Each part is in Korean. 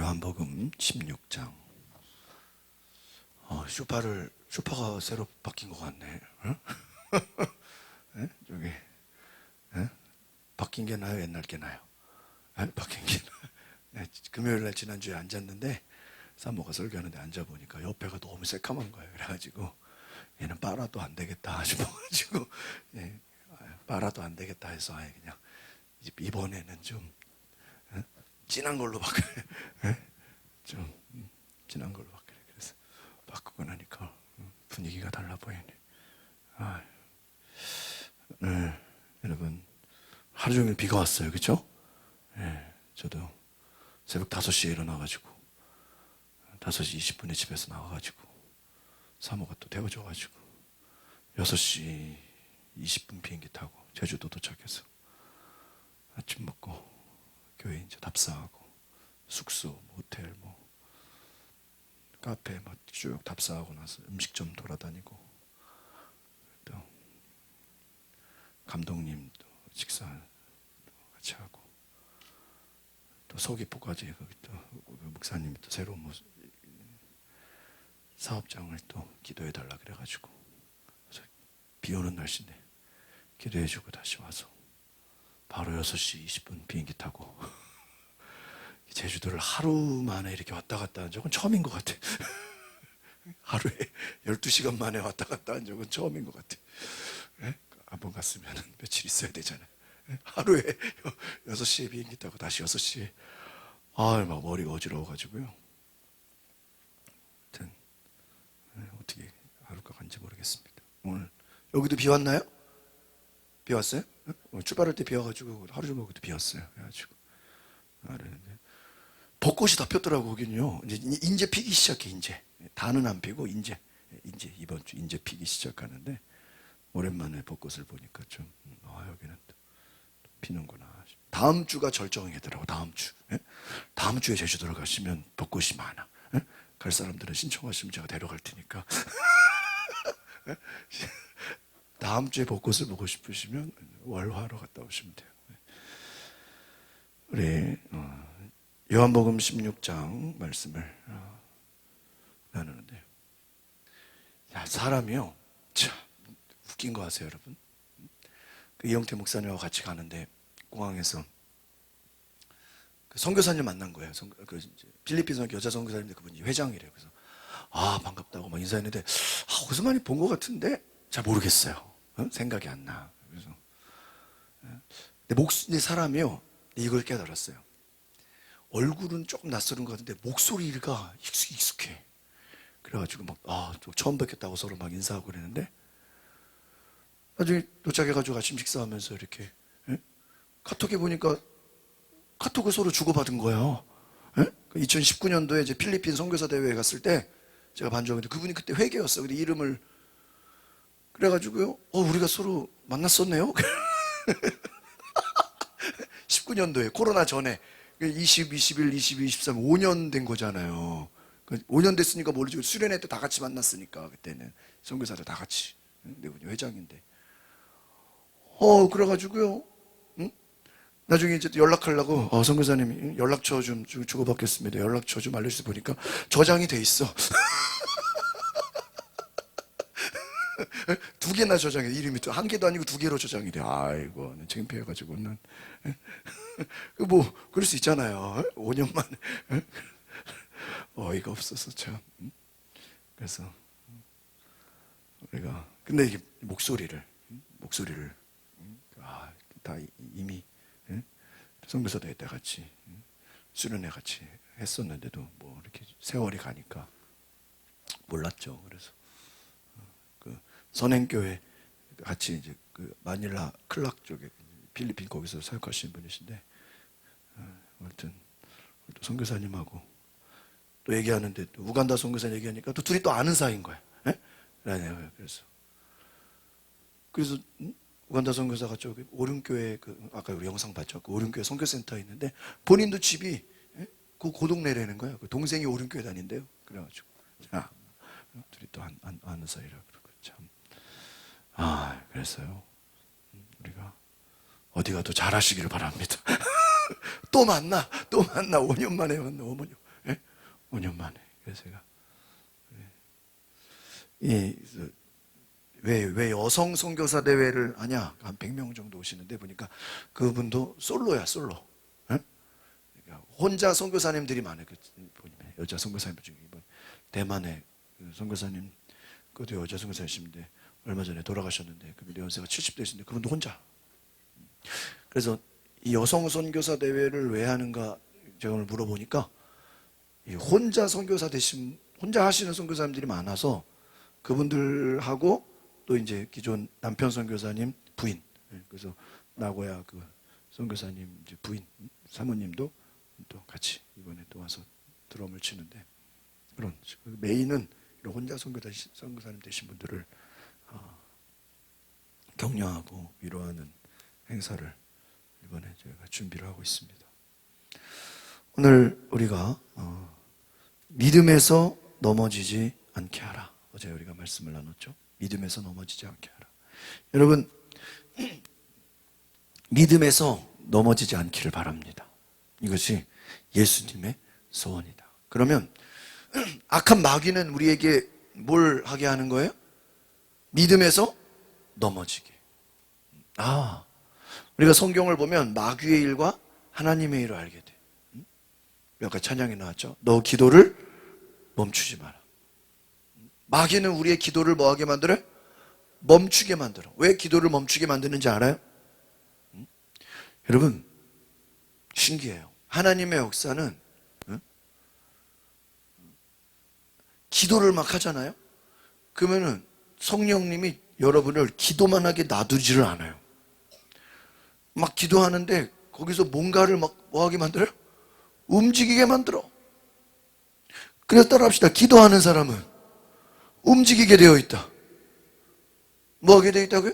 요한복음 16장. 소파가 새로 바뀐 것 같네. 응? 에? 저기, 에? 바뀐 게 나요? 옛날 게 나요? 에? 바뀐 게 나요? 금요일날 지난주에 앉았는데 사모가 설교하는데 앉아보니까 옆에가 너무 새카만 거예요. 그래가지고 얘는 빨아도 안 되겠다 싶어가지고 빨아도 안 되겠다 해서 아예 그냥 이번에는 좀 진한 걸로 바꿔요. 좀 진한 걸로 바꿔요. 그래서 바꾸고 나니까 분위기가 달라 보이네. 네, 여러분 하루 종일 비가 왔어요. 그렇죠? 네, 저도 새벽 5시에 일어나가지고 5시 20분에 집에서 나와가지고 사모가 또 데워줘가지고 6시 20분 비행기 타고 제주도 도착해서 아침 먹고 교회 이제 답사하고 숙소, 호텔, 카페 쭉 답사하고 나서 음식점 돌아다니고 또 감독님도 식사 같이 하고 또 서귀포까지 거기 또 목사님이 또 새로운 사업장을 또 기도해 달라 그래가지고 비 오는 날씨인데 기도해주고 다시 와서 바로 6시 20분 비행기 타고 제주도를 하루 만에 이렇게 왔다 갔다 한 적은 처음인 것 같아. 하루에 12시간 만에 왔다 갔다 한 적은 처음인 것 같아. 한번 갔으면 며칠 있어야 되잖아요. 하루에 6시에 비행기 타고 다시 6시에 막 머리가 어지러워가지고요. 하여튼 어떻게 하루가 간지 모르겠습니다. 오늘 여기도 비 왔나요? 비 왔어요? 출발할 때 비 와가지고 하루 종일 여기도 비 왔어요. 그래가지고 벚꽃이 다 폈더라고. 거기는요. 이제 피기 시작해. 이제 다는 안 피고 이제 이번 주 이제 피기 시작하는데 오랜만에 벚꽃을 보니까 좀 여기는 또 피는구나. 다음 주가 절정이더라고. 다음 주. 다음 주에 제주도로 가시면 벚꽃이 많아. 갈 사람들은 신청하시면 제가 데려갈 테니까. 다음 주에 벚꽃을 보고 싶으시면 월화로 갔다 오시면 돼요. 우리 요한복음 16장 말씀을 나누는데요. 사람이요, 참 웃긴 거 아세요, 여러분? 이영태 목사님하고 같이 가는데 공항에서 선교사님 만난 거예요. 필리핀 여자 선교사님인데 그분이 회장이래요. 그래서 반갑다고 막 인사했는데 어디서 많이 본 것 같은데 잘 모르겠어요. 생각이 안 나. 그래서 근데 사람이요, 이걸 깨달았어요. 얼굴은 조금 낯설은 것 같은데 목소리가 익숙해. 그래가지고 처음 뵙겠다고 서로 막 인사하고 그랬는데 나중에 도착해가지고 아침 식사하면서 이렇게 카톡에 보니까 카톡을 서로 주고받은 거예요. 2019년도에 이제 필리핀 선교사 대회에 갔을 때 제가 반주하는데 그분이 그때 회계였어. 근데 이름을 그래가지고요. 우리가 서로 만났었네요. 19년도에 코로나 전에 20, 21, 22, 23, 5년 된 거잖아요. 5년 됐으니까 모르지. 수련회 때 다 같이 만났으니까 그때는 선교사들 다 같이. 내 분이 회장인데. 그래가지고요. 나중에 이제 연락하려고 선교사님이 연락처 좀 주고받겠습니다. 연락처 좀 알려주세요. 보니까 저장이 돼 있어. 2개나 저장해. 이름이 또 1개도 아니고 2개로 저장이 돼. 아이고, 창피해가지고 난. 그럴 수 있잖아요. 5년 만에. 어이가 없어서 참. 그래서 우리가 근데 이게 목소리를 다 이미 선교사대회 때 같이 수련회 같이 했었는데도 이렇게 세월이 가니까 몰랐죠. 그래서 선행교회 같이 이제 마닐라 클락 쪽에 필리핀 거기서 사역하시는 분이신데 아무튼 또 선교사님하고 또 얘기하는데 또 우간다 선교사 얘기하니까 또 둘이 또 아는 사이인 거야. 그래서 우간다 선교사가 저기 오륜교회 아까 우리 영상 봤죠? 그 오륜교회 선교센터에 있는데 본인도 집이 그 고동네라는 거예요. 그 동생이 오륜교회 다닌대요. 그래가지고 둘이 또 아는 사이라 그러고 참. 그랬어요. 우리가 어디 가도 잘하시기를 바랍니다. 또 만나 5년 만에 만나 5년. 5년 만에. 그래서 제가 왜 여성 선교사 대회를 하냐? 한 100명 정도 오시는데 보니까 그분도 솔로야, 솔로. 응? 그러니까 혼자 선교사님들이 많아요. 여자 선교사님 중에 이번 대만의 선교사님, 그것도 여자 선교사님이신데 얼마 전에 돌아가셨는데 그분 연세가 70대이신데 그분도 혼자. 그래서 이 여성 선교사 대회를 왜 하는가 제가 오늘 물어보니까 이 혼자 하시는 선교사님들이 많아서 그분들하고 또 이제 기존 남편 선교사님 부인, 그래서 나고야 그 선교사님 이제 부인 사모님도 또 같이 이번에 또 와서 드럼을 치는데, 그런 메인은 이런 혼자 선교사님 되신 분들을 격려하고 위로하는 행사를 이번에 저희가 준비를 하고 있습니다. 오늘 우리가 믿음에서 넘어지지 않게 하라. 어제 우리가 말씀을 나눴죠. 믿음에서 넘어지지 않게 하라. 여러분, 믿음에서 넘어지지 않기를 바랍니다. 이것이 예수님의 소원이다. 그러면 악한 마귀는 우리에게 뭘 하게 하는 거예요? 믿음에서 넘어지게. 우리가 성경을 보면 마귀의 일과 하나님의 일을 알게 돼. 아까 찬양이 나왔죠. 너 기도를 멈추지 마라. 마귀는 우리의 기도를 뭐하게 만들어요? 멈추게 만들어. 왜 기도를 멈추게 만드는지 알아요? 여러분, 신기해요. 하나님의 역사는 기도를 막 하잖아요. 그러면은 성령님이 여러분을 기도만 하게 놔두지를 않아요. 막 기도하는데 거기서 뭔가를 막 뭐하게 만들어요? 움직이게 만들어. 그래서 따라합시다. 기도하는 사람은 움직이게 되어 있다. 뭐하게 되어 있다고요?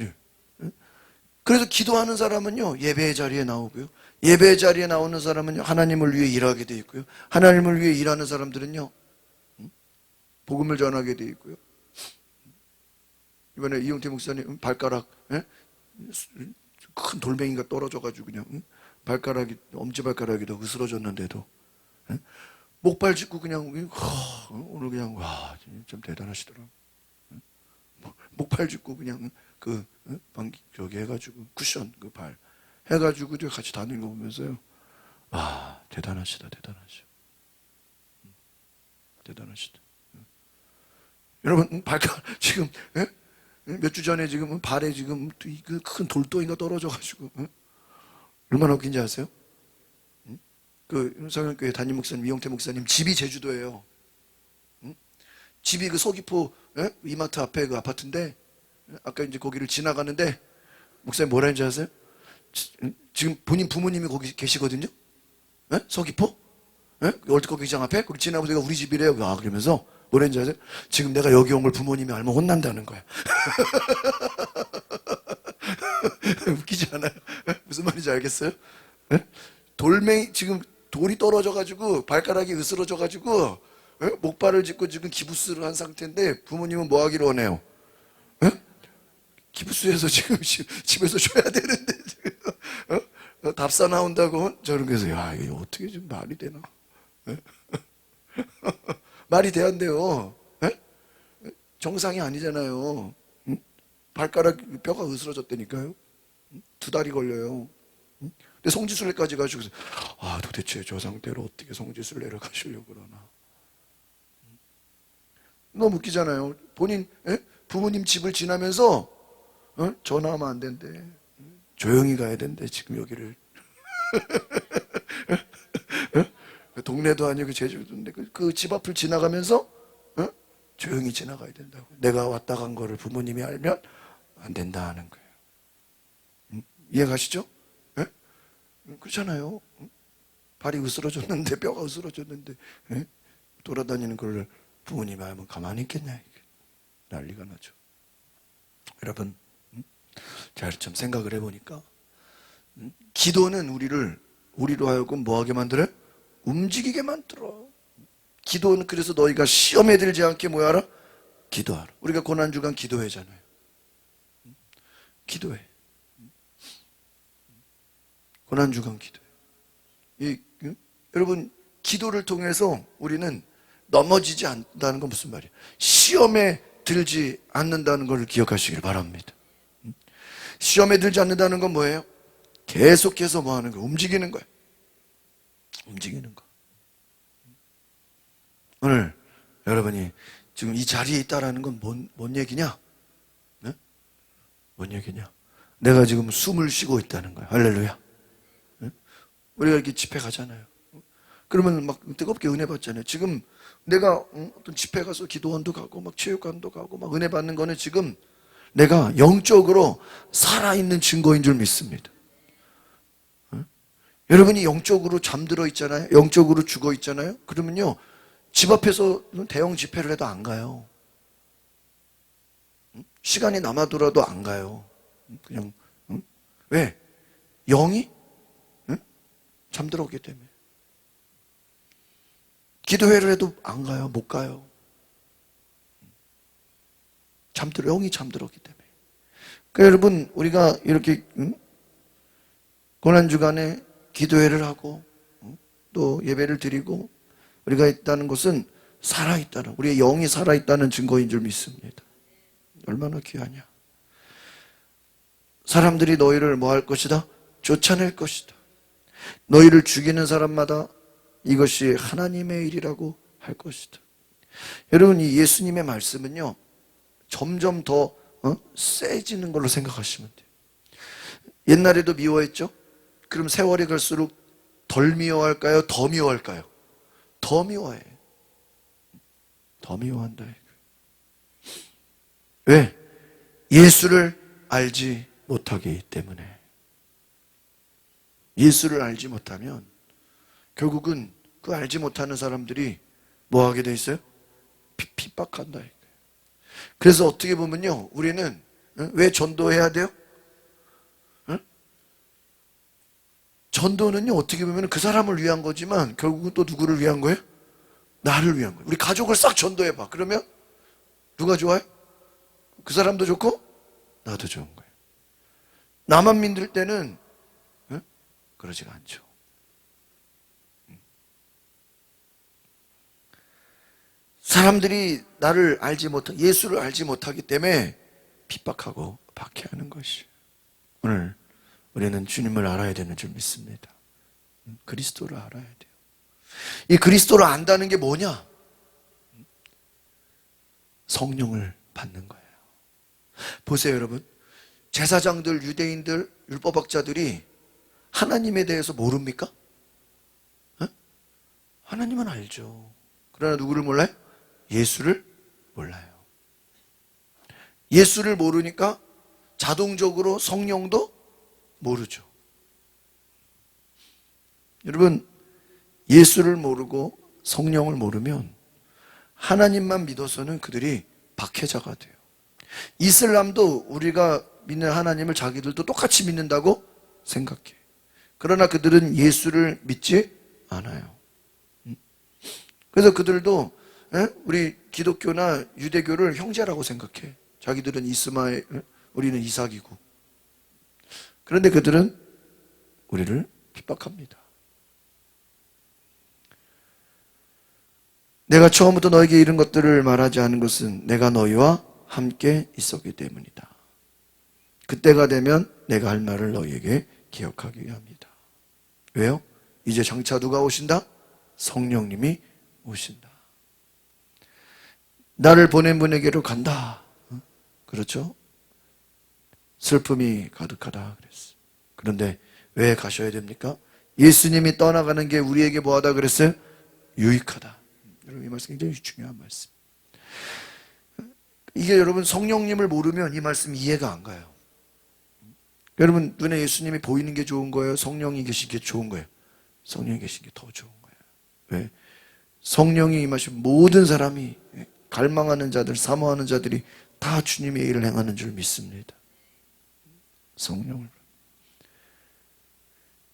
예. 그래서 기도하는 사람은요, 예배의 자리에 나오고요. 예배의 자리에 나오는 사람은요, 하나님을 위해 일하게 되어 있고요. 하나님을 위해 일하는 사람들은요, 복음을 전하게 되어 있고요. 이번에 이용태 목사님 발가락, 큰 돌멩이가 떨어져가지고 그냥 발가락이, 엄지발가락이 더 으스러졌는데도 목발 짚고 그냥 오늘 그냥 와, 좀 대단하시더라고. 목발 짚고 그냥 저기 해가지고 쿠션 그 발 해가지고 같이 다니는 거 보면서요, 대단하시다. 대단하시다. 여러분, 발가락 지금 몇 주 전에 지금 발에 지금 큰 돌덩이가 떨어져가지고 얼마나 웃긴지 아세요? 그 성현교회 담임 목사님 이용태 목사님 집이 제주도예요. 집이 그 서귀포 이마트 앞에 그 아파트인데, 아까 이제 거기를 지나가는데 목사님 뭐라 했는지 아세요? 지금 본인 부모님이 거기 계시거든요. 서귀포 월드컵 경기장 앞에 거기 지나가고 내가 우리 집이래요. 그러면서 뭐라 했는지 아세요? 지금 내가 여기 온 걸 부모님이 알면 혼난다는 거야. 웃기지 않아요? 무슨 말인지 알겠어요? 돌멩이 지금 돌이 떨어져가지고 발가락이 으스러져가지고 목발을 짚고 지금 기부스를 한 상태인데 부모님은 뭐 하기를 원해요? 기부스에서 지금 집에서 쉬어야 되는데 지금 답사 나온다고 저는 그래서 이게 어떻게 좀 말이 되나? 말이 돼야 안 돼요. 정상이 아니잖아요. 발가락 뼈가 으스러졌다니까요. 2달이 걸려요. 근데 성지순례까지 가지고 도대체 저 상태로 어떻게 성지순례를 가시려고 그러나. 너무 웃기잖아요. 본인 부모님 집을 지나면서 전화하면 안 된대. 조용히 가야 된대. 지금 여기를 동네도 아니고 제주도인데 그 집 앞을 지나가면서 조용히 지나가야 된다고. 내가 왔다 간 거를 부모님이 알면 안 된다 하는 거예요. 이해가시죠? 그렇잖아요. 발이 으스러졌는데, 뼈가 으스러졌는데 돌아다니는 걸 부모님이 알면 가만히 있겠냐. 난리가 나죠. 여러분, 잘 좀 생각을 해보니까 기도는 우리로 하여금 뭐하게 만들어요? 움직이게 만들어. 기도는 그래서 너희가 시험에 들지 않게 뭐하라? 기도하라. 우리가 고난주간 기도회잖아요. 기도회. 고난주간 기도회. 여러분, 기도를 통해서 우리는 넘어지지 않는다는 건 무슨 말이에요? 시험에 들지 않는다는 걸 기억하시길 바랍니다. 시험에 들지 않는다는 건 뭐예요? 계속해서 뭐 하는 거예요? 움직이는 거예요. 움직이는 거. 오늘 여러분이 지금 이 자리에 있다라는 건 뭔 얘기냐? 네? 뭔 얘기냐? 내가 지금 숨을 쉬고 있다는 거예요. 할렐루야. 네? 우리가 이렇게 집회 가잖아요. 그러면 막 뜨겁게 은혜 받잖아요. 지금 내가 어떤 집회 가서 기도원도 가고 막 체육관도 가고 막 은혜 받는 거는 지금 내가 영적으로 살아있는 증거인 줄 믿습니다. 여러분이 영적으로 잠들어 있잖아요. 영적으로 죽어 있잖아요. 그러면요, 집 앞에서 대형 집회를 해도 안 가요. 시간이 남아돌아도 안 가요. 그냥 왜? 영이 잠들어 오기 때문에. 기도회를 해도 안 가요. 못 가요. 영이 잠들었기 때문에. 그러니까 여러분, 우리가 이렇게 고난주간에 기도회를 하고 또 예배를 드리고 우리가 있다는 것은 살아있다는, 우리의 영이 살아있다는 증거인 줄 믿습니다. 얼마나 귀하냐. 사람들이 너희를 뭐 할 것이다? 쫓아낼 것이다. 너희를 죽이는 사람마다 이것이 하나님의 일이라고 할 것이다. 여러분, 이 예수님의 말씀은요, 점점 더 세지는 걸로 생각하시면 돼요. 옛날에도 미워했죠? 그럼 세월이 갈수록 덜 미워할까요? 더 미워할까요? 더 미워해. 더 미워한다. 왜? 예수를 알지 못하기 때문에. 예수를 알지 못하면 결국은 그 알지 못하는 사람들이 뭐 하게 돼 있어요? 핍박한다. 그래서 어떻게 보면요, 우리는 왜 전도해야 돼요? 전도는요, 어떻게 보면 그 사람을 위한 거지만 결국은 또 누구를 위한 거예요? 나를 위한 거예요. 우리 가족을 싹 전도해봐. 그러면 누가 좋아요? 그 사람도 좋고 나도 좋은 거예요. 나만 믿을 때는 그러지가 않죠. 사람들이 나를 알지 못하, 예수를 알지 못하기 때문에 핍박하고 박해하는 것이. 오늘 우리는 주님을 알아야 되는 줄 믿습니다. 그리스도를 알아야 돼요. 이 그리스도를 안다는 게 뭐냐? 성령을 받는 거예요. 보세요, 여러분. 제사장들, 유대인들, 율법학자들이 하나님에 대해서 모릅니까? 하나님은 알죠. 그러나 누구를 몰라요? 예수를 몰라요. 예수를 모르니까 자동적으로 성령도 모르죠. 여러분, 예수를 모르고 성령을 모르면 하나님만 믿어서는 그들이 박해자가 돼요. 이슬람도 우리가 믿는 하나님을 자기들도 똑같이 믿는다고 생각해. 그러나 그들은 예수를 믿지 않아요. 그래서 그들도 우리 기독교나 유대교를 형제라고 생각해. 자기들은 이스마엘, 우리는 이삭이고. 그런데 그들은 우리를 핍박합니다. 내가 처음부터 너에게 이런 것들을 말하지 않은 것은 내가 너희와 함께 있었기 때문이다. 그때가 되면 내가 할 말을 너희에게 기억하게 합니다. 왜요? 이제 장차 누가 오신다? 성령님이 오신다. 나를 보낸 분에게로 간다. 그렇죠? 슬픔이 가득하다 그랬어요. 그런데 왜 가셔야 됩니까? 예수님이 떠나가는 게 우리에게 뭐하다 그랬어요? 유익하다. 여러분, 이 말씀 굉장히 중요한 말씀. 이게 여러분, 성령님을 모르면 이 말씀 이해가 안 가요. 여러분, 눈에 예수님이 보이는 게 좋은 거예요? 성령이 계신 게 좋은 거예요? 성령이 계신 게 더 좋은 거예요. 왜? 성령이 임하신 모든 사람이, 갈망하는 자들, 사모하는 자들이 다 주님의 일을 행하는 줄 믿습니다. 성령을.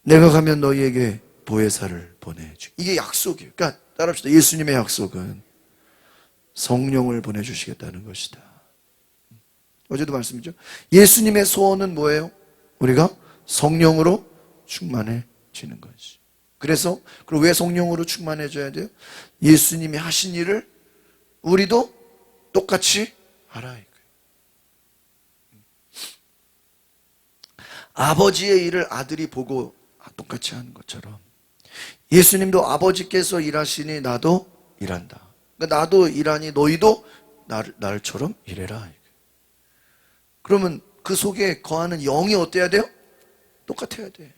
내가 가면 너희에게 보혜사를 보내주. 이게 약속이에요. 그러니까 따라합시다. 예수님의 약속은 성령을 보내주시겠다는 것이다. 어제도 말씀이죠. 예수님의 소원은 뭐예요? 우리가 성령으로 충만해지는 것이. 그래서 그리고 왜 성령으로 충만해져야 돼요? 예수님이 하신 일을 우리도 똑같이 하라. 아버지의 일을 아들이 보고 똑같이 하는 것처럼 예수님도 아버지께서 일하시니 나도 일한다. 그러니까 나도 일하니 너희도 날처럼 일해라. 그러면 그 속에 거하는 영이 어때야 돼요? 똑같아야 돼.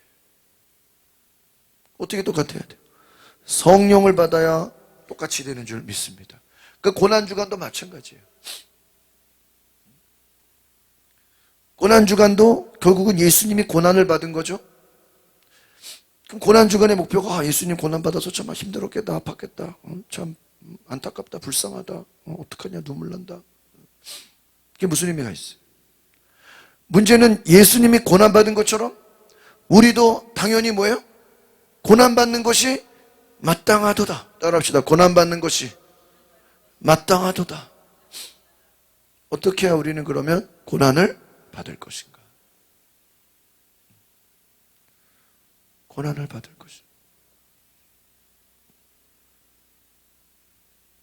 어떻게 똑같아야 돼요? 성령을 받아야 똑같이 되는 줄 믿습니다. 그 고난주간도 마찬가지예요. 고난주간도 결국은 예수님이 고난을 받은 거죠. 그럼 고난주간의 목표가 예수님 고난받아서 참 힘들었겠다, 아팠겠다, 참 안타깝다, 불쌍하다, 어떡하냐, 눈물 난다. 그게 무슨 의미가 있어요? 문제는 예수님이 고난받은 것처럼 우리도 당연히 뭐예요? 고난받는 것이 마땅하도다. 따라합시다. 고난받는 것이 마땅하도다. 어떻게 해야 우리는 그러면 고난을 받을 것인가? 고난을 받을 것인가?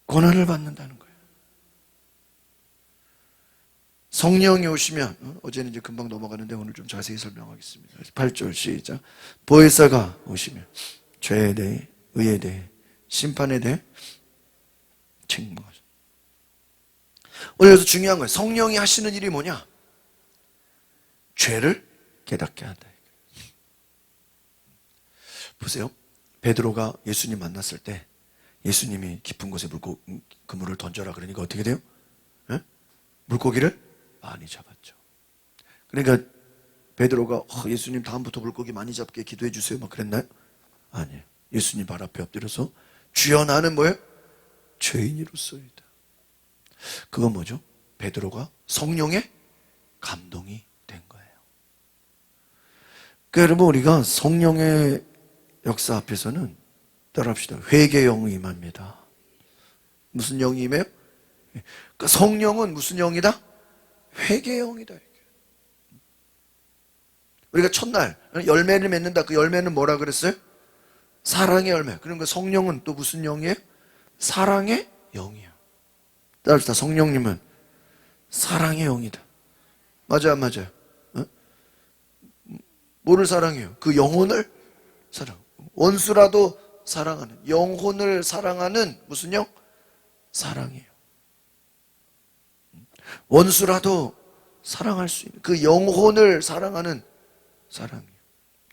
고난을 받는다는 거예요. 성령이 오시면, 어제는 이제 금방 넘어가는데 오늘 좀 자세히 설명하겠습니다. 8절 시작. 보혜사가 오시면 죄에 대해, 의에 대해, 심판에 대해 책망하죠. 오늘 여기서 중요한 거예요. 성령이 하시는 일이 뭐냐? 죄를 깨닫게 한다. 보세요. 베드로가 예수님 만났을 때 예수님이 깊은 곳에 그물을 던져라 그러니까 어떻게 돼요? 에? 물고기를 많이 잡았죠. 그러니까 베드로가 예수님 다음부터 물고기 많이 잡게 기도해 주세요 막 그랬나요? 아니에요. 예수님 발 앞에 엎드려서 주여 나는 뭐예요? 죄인이로소이다. 그건 뭐죠? 베드로가 성령의 감동이 된 거예요. 그러니까 여러분 우리가 성령의 역사 앞에서는 따라합시다. 회개의 영이 임합니다. 무슨 영이 임해요? 그러니까 성령은 무슨 영이다? 회개의 영이다. 우리가 첫날 열매를 맺는다. 그 열매는 뭐라 그랬어요? 사랑의 열매. 그러니까 성령은 또 무슨 영이에요? 사랑의 영이야. 따라합시다. 성령님은 사랑의 영이다. 맞아요, 안 맞아요? 어? 뭐를 사랑해요? 그 영혼을 사랑. 원수라도 사랑하는, 영혼을 사랑하는 무슨 영? 사랑이에요. 원수라도 사랑할 수 있는 그 영혼을 사랑하는 사랑이에요.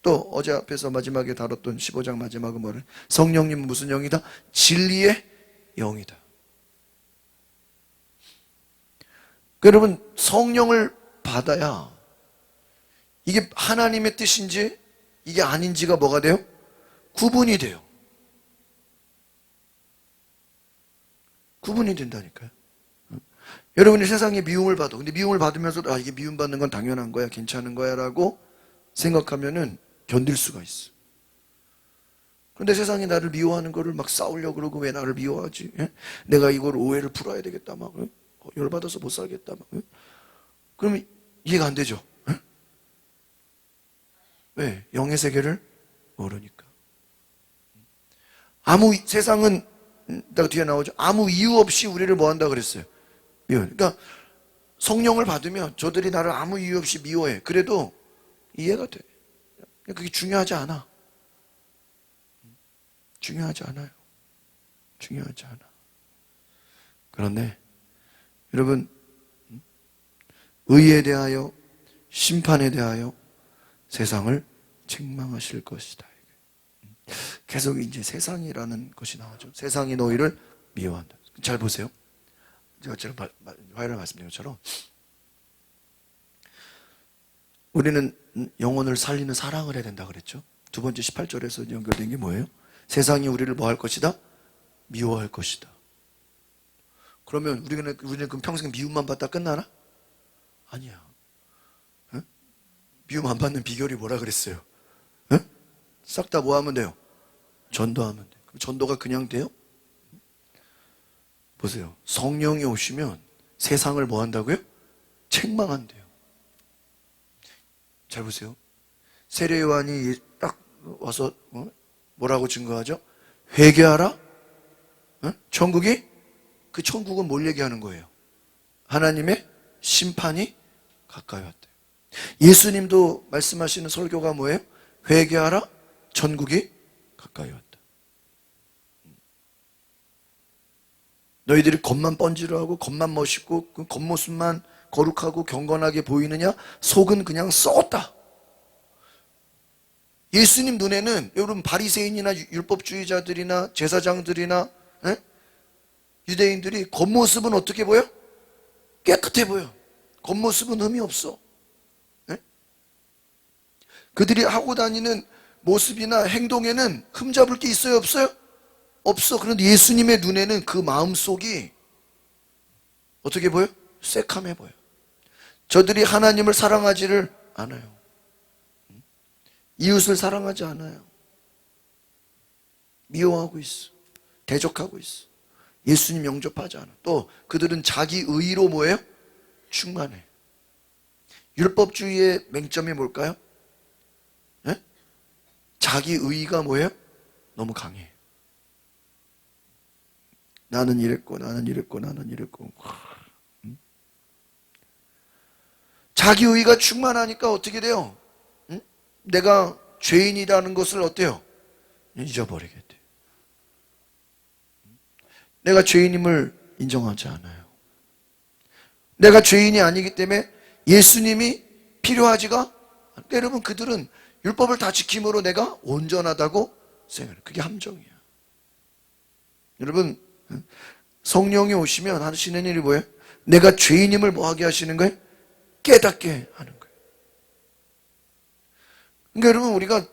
또 어제 앞에서 마지막에 다뤘던 15장 마지막은 뭐를? 성령님은 무슨 영이다? 진리의 영이다. 여러분 성령을 받아야 이게 하나님의 뜻인지 이게 아닌지가 뭐가 돼요? 구분이 돼요. 구분이 된다니까요. 여러분이 세상에 미움을 받아. 근데 미움을 받으면서 이게 미움받는 건 당연한 거야, 괜찮은 거야 라고 생각하면은 견딜 수가 있어. 그런데 세상이 나를 미워하는 거를 막 싸우려고 그러고 왜 나를 미워하지? 예? 내가 이걸 오해를 풀어야 되겠다 막 열받아서 못 살겠다 막. 그러면 이해가 안 되죠. 예? 왜? 영의 세계를 모르니까. 세상은 딱 뒤에 나오죠. 아무 이유 없이 우리를 뭐 한다 그랬어요? 미워해. 그러니까 성령을 받으면 저들이 나를 아무 이유 없이 미워해. 그래도 이해가 돼. 그게 중요하지 않아. 중요하지 않아요. 중요하지 않아. 그런데 여러분 의에 대하여 심판에 대하여 세상을 책망하실 것이다. 계속 이제 세상이라는 것이 나오죠. 세상이 너희를 미워한다. 잘 보세요. 제가 화요일에 말씀드린 것처럼 우리는 영혼을 살리는 사랑을 해야 된다 그랬죠. 두 번째 18절에서 연결된 게 뭐예요? 세상이 우리를 뭐 할 것이다? 미워할 것이다. 그러면 우리는 그럼 평생 미움만 받다 끝나나? 아니야. 어? 미움 안 받는 비결이 뭐라 그랬어요? 어? 싹 다 뭐 하면 돼요? 전도하면 돼요. 그럼 전도가 그냥 돼요? 보세요. 성령이 오시면 세상을 뭐 한다고요? 책망한대요. 잘 보세요. 세례요한이 딱 와서 뭐라고 증거하죠? 회개하라. 천국이, 그 천국은 뭘 얘기하는 거예요? 하나님의 심판이 가까이 왔대. 예수님도 말씀하시는 설교가 뭐예요? 회개하라, 천국이 가까이 왔다. 너희들이 겉만 번지르하고 겉만 멋있고 그 겉모습만 거룩하고 경건하게 보이느냐? 속은 그냥 썩었다. 예수님 눈에는 여러분 바리새인이나 율법주의자들이나 제사장들이나 유대인들이 겉모습은 어떻게 보여? 깨끗해 보여. 겉모습은 흠이 없어. 그들이 하고 다니는 모습이나 행동에는 흠잡을 게 있어요? 없어요? 없어. 그런데 예수님의 눈에는 그 마음속이 어떻게 보여? 새카매 보여. 저들이 하나님을 사랑하지를 않아요. 이웃을 사랑하지 않아요. 미워하고 있어. 대적하고 있어. 예수님 영접하지 않아. 또 그들은 자기 의로 뭐예요? 충만해. 율법주의의 맹점이 뭘까요? 자기 의가 뭐예요? 너무 강해. 나는 이랬고 나는 이랬고 나는 이랬고. 자기 의가 충만하니까 어떻게 돼요? 내가 죄인이라는 것을 어때요? 잊어버리게 돼. 내가 죄인임을 인정하지 않아요. 내가 죄인이 아니기 때문에 예수님이 필요하지가 않아요. 여러분, 그들은 율법을 다 지킴으로 내가 온전하다고 생각해요. 그게 함정이야. 여러분, 성령이 오시면 하시는 일이 뭐예요? 내가 죄인임을 뭐 하게 하시는 거예요? 깨닫게 하는 거예요. 그러니까 여러분, 우리가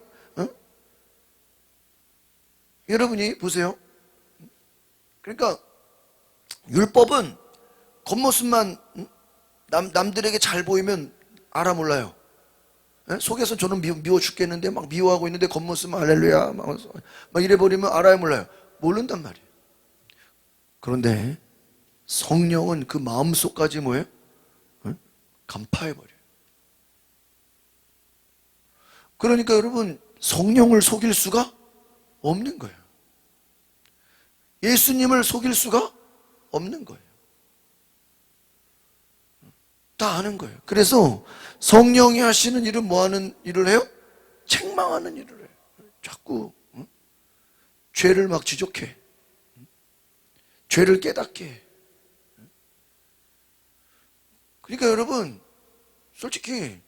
여러분이 보세요. 그러니까 율법은 겉모습만 남들에게 잘 보이면 알아 몰라요. 속에서 저는 미워 죽겠는데 막 미워하고 있는데 겉모습은 할렐루야 막 이래버리면 알아요 몰라요? 모른단 말이에요. 그런데 성령은 그 마음속까지 뭐예요? 간파해버려요. 그러니까 여러분, 성령을 속일 수가 없는 거예요. 예수님을 속일 수가 없는 거예요. 다 아는 거예요. 그래서 성령이 하시는 일은 뭐 하는 일을 해요? 책망하는 일을 해요. 자꾸 죄를 막 지적해. 죄를 깨닫게 해. 그러니까 여러분, 솔직히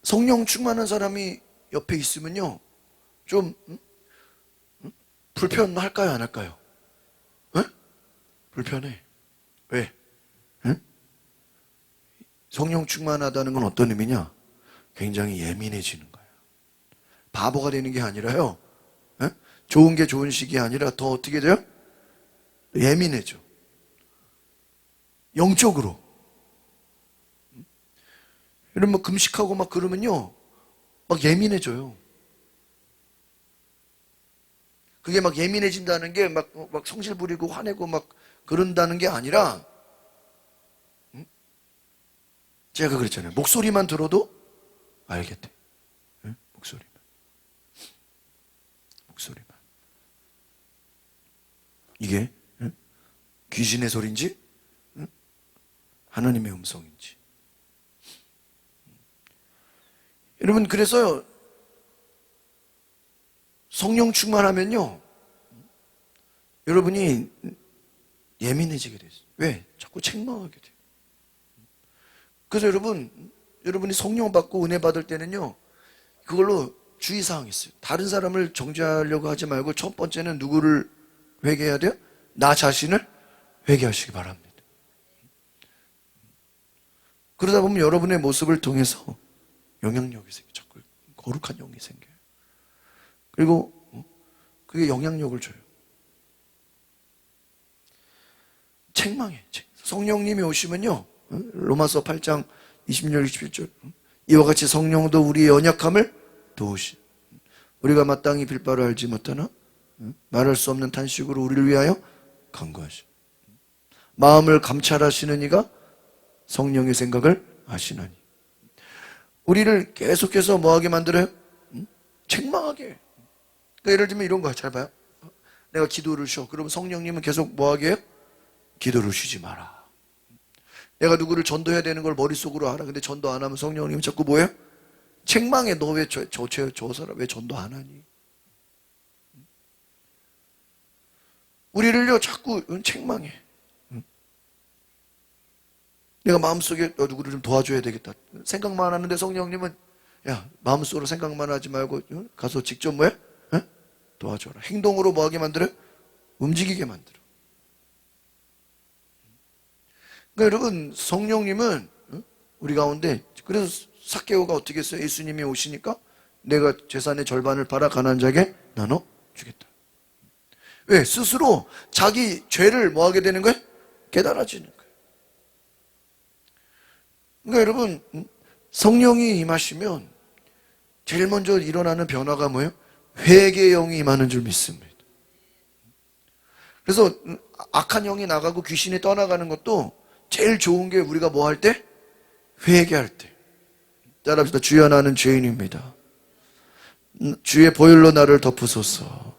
성령 충만한 사람이 옆에 있으면요, 좀 불편할까요, 안 할까요? 불편해. 왜? 성령 충만하다는 건 어떤 의미냐? 굉장히 예민해지는 거예요. 바보가 되는 게 아니라요, 좋은 게 좋은 식이 아니라 더 어떻게 돼요? 예민해져. 영적으로. 이런 뭐 금식하고 막 그러면요, 막 예민해져요. 그게 막 예민해진다는 게 막 성질 부리고 화내고 막 그런다는 게 아니라, 제가 그랬잖아요. 목소리만 들어도 알겠대. 목소리만. 목소리만. 이게 귀신의 소리인지 하나님의 음성인지. 여러분, 그래서 성령 충만하면요, 여러분이 예민해지게 돼요. 왜? 자꾸 책망하게 돼요. 그래서 여러분이 성령 받고 은혜 받을 때는요, 그걸로 주의사항이 있어요. 다른 사람을 정죄하려고 하지 말고 첫 번째는 누구를 회개해야 돼요? 나 자신을 회개하시기 바랍니다. 그러다 보면 여러분의 모습을 통해서 영향력이 생겨요. 자꾸 거룩한 영이 생겨요. 그리고 그게 영향력을 줘요. 책망해. 성령님이 오시면요, 로마서 8장 26, 27절, 이와 같이 성령도 우리의 연약함을 도우시. 우리가 마땅히 빌 바를 알지 못하나 말할 수 없는 탄식으로 우리를 위하여 간구하시. 마음을 감찰하시는 이가 성령의 생각을 아시나니. 우리를 계속해서 뭐하게 만들어요? 책망하게. 그러니까 예를 들면 이런 거야. 잘 봐요. 내가 기도를 쉬어. 그러면 성령님은 계속 뭐 하게 해요? 기도를 쉬지 마라. 내가 누구를 전도해야 되는 걸 머릿속으로 알아. 근데 전도 안 하면 성령님은 자꾸 뭐예요? 책망해. 너 왜 저 사람 왜 전도 안 하니? 우리를요 자꾸 책망해. 내가 마음속에 누구를 좀 도와줘야 되겠다 생각만 하는데 성령님은 야 마음속으로 생각만 하지 말고 가서 직접 뭐야? 도와줘라. 행동으로 뭐하게 만들어요? 움직이게 만들어. 그러니까 여러분 성령님은 우리 가운데 그래서 삭개오가 어떻게 했어요? 예수님이 오시니까 내가 재산의 절반을 팔아 가난한 자에게 나눠주겠다. 왜? 스스로 자기 죄를 뭐하게 되는 거예요? 깨달아지는 거예요. 그러니까 여러분 성령이 임하시면 제일 먼저 일어나는 변화가 뭐예요? 회개의 영이 임하는 줄 믿습니다. 그래서 악한 영이 나가고 귀신이 떠나가는 것도 제일 좋은 게 우리가 뭐 할 때? 회개할 때. 따라합시다. 주여 나는 죄인입니다. 주의 보혈로 나를 덮으소서.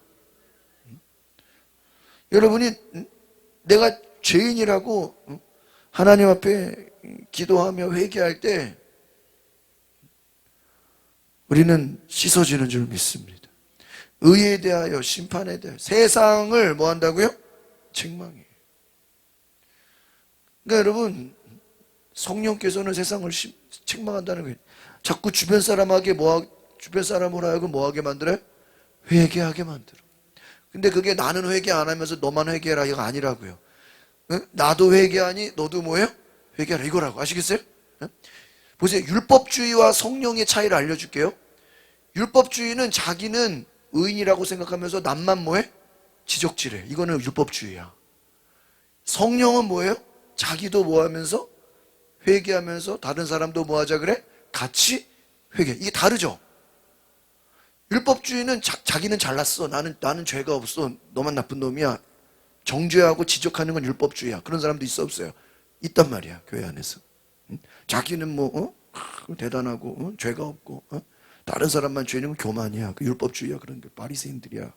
여러분이 내가 죄인이라고 하나님 앞에 기도하며 회개할 때 우리는 씻어지는 줄 믿습니다. 의에 대하여 심판에 대하여 세상을 뭐 한다고요? 책망해. 그러니까 여러분 성령께서는 세상을 책망한다는 거예요. 자꾸 주변 사람에게 주변 사람으로 하여금 뭐하게 만들어요? 회개하게 만들어. 근데 그게 나는 회개 안 하면서 너만 회개해라 이거 아니라고요. 나도 회개하니 너도 뭐예요? 회개하라 이거라고. 아시겠어요? 보세요. 율법주의와 성령의 차이를 알려줄게요. 율법주의는 자기는 의인이라고 생각하면서 남만 뭐해? 지적질해. 이거는 율법주의야. 성령은 뭐예요? 자기도 뭐하면서? 회개하면서 다른 사람도 뭐하자 그래? 같이 회개. 이게 다르죠? 율법주의는 자기는 잘났어. 나는 죄가 없어. 너만 나쁜 놈이야. 정죄하고 지적하는 건 율법주의야. 그런 사람도 있어 없어요? 있단 말이야. 교회 안에서. 자기는 대단하고 죄가 없고 다른 사람만 죄는 교만이야. 그 율법주의야. 그런 게 바리새인들이야.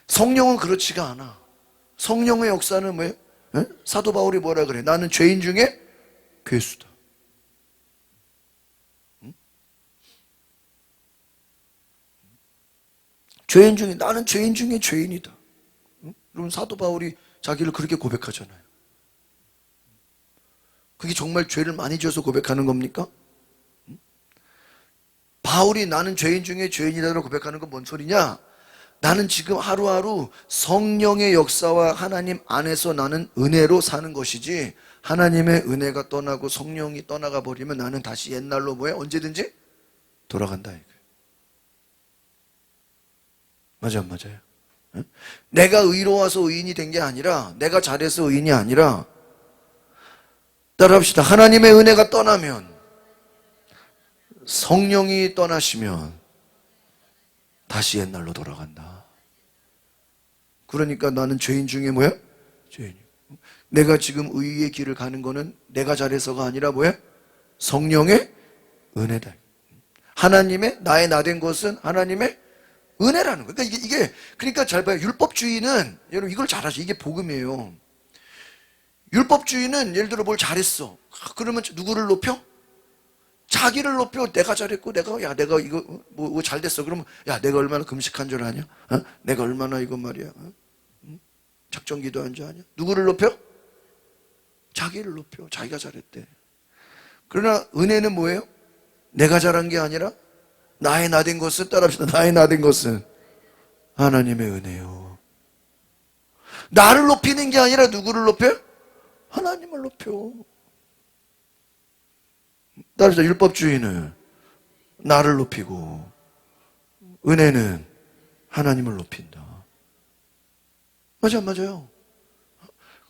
성령은 그렇지가 않아. 성령의 역사는 뭐예요? 사도 바울이 뭐라 그래? 나는 죄인 중에 괴수다. 나는 죄인 중에 죄인이다. 그럼 사도 바울이 자기를 그렇게 고백하잖아요. 그게 정말 죄를 많이 지어서 고백하는 겁니까? 바울이 나는 죄인 중에 죄인이라고 고백하는 건 뭔 소리냐? 나는 지금 하루하루 성령의 역사와 하나님 안에서 나는 은혜로 사는 것이지 하나님의 은혜가 떠나고 성령이 떠나가 버리면 나는 다시 옛날로 뭐야? 언제든지 돌아간다 이거예요. 맞아 안 맞아요? 내가 의로워서 의인이 된 게 아니라 내가 잘해서 의인이 아니라 따라합시다. 하나님의 은혜가 떠나면 성령이 떠나시면 다시 옛날로 돌아간다. 그러니까 나는 죄인 중에 뭐야? 죄인. 내가 지금 의의 길을 가는 거는 내가 잘해서가 아니라 뭐야? 성령의 은혜다. 하나님의 나의 나 된 것은 하나님의 은혜라는 거예요. 그러니까 이게 그러니까 잘 봐요. 율법주의는 여러분 이걸 잘 아시죠? 이게 복음이에요. 율법주의는 예를 들어 뭘 잘했어. 그러면 누구를 높여? 자기를 높여. 내가 잘했고 내가 이거 뭐 잘 됐어. 그러면 야 내가 얼마나 금식한 줄 아냐? 내가 얼마나 이거 말이야. 작정 기도한 줄 아냐? 누구를 높여? 자기를 높여. 자기가 잘했대. 그러나 은혜는 뭐예요? 내가 잘한 게 아니라 나의 나 된 것은 따라합시다. 나의 나 된 것은 하나님의 은혜요. 나를 높이는 게 아니라 누구를 높여? 하나님을 높여. 따라합시다. 율법주의는 나를 높이고 은혜는 하나님을 높인다. 맞아 안 맞아요?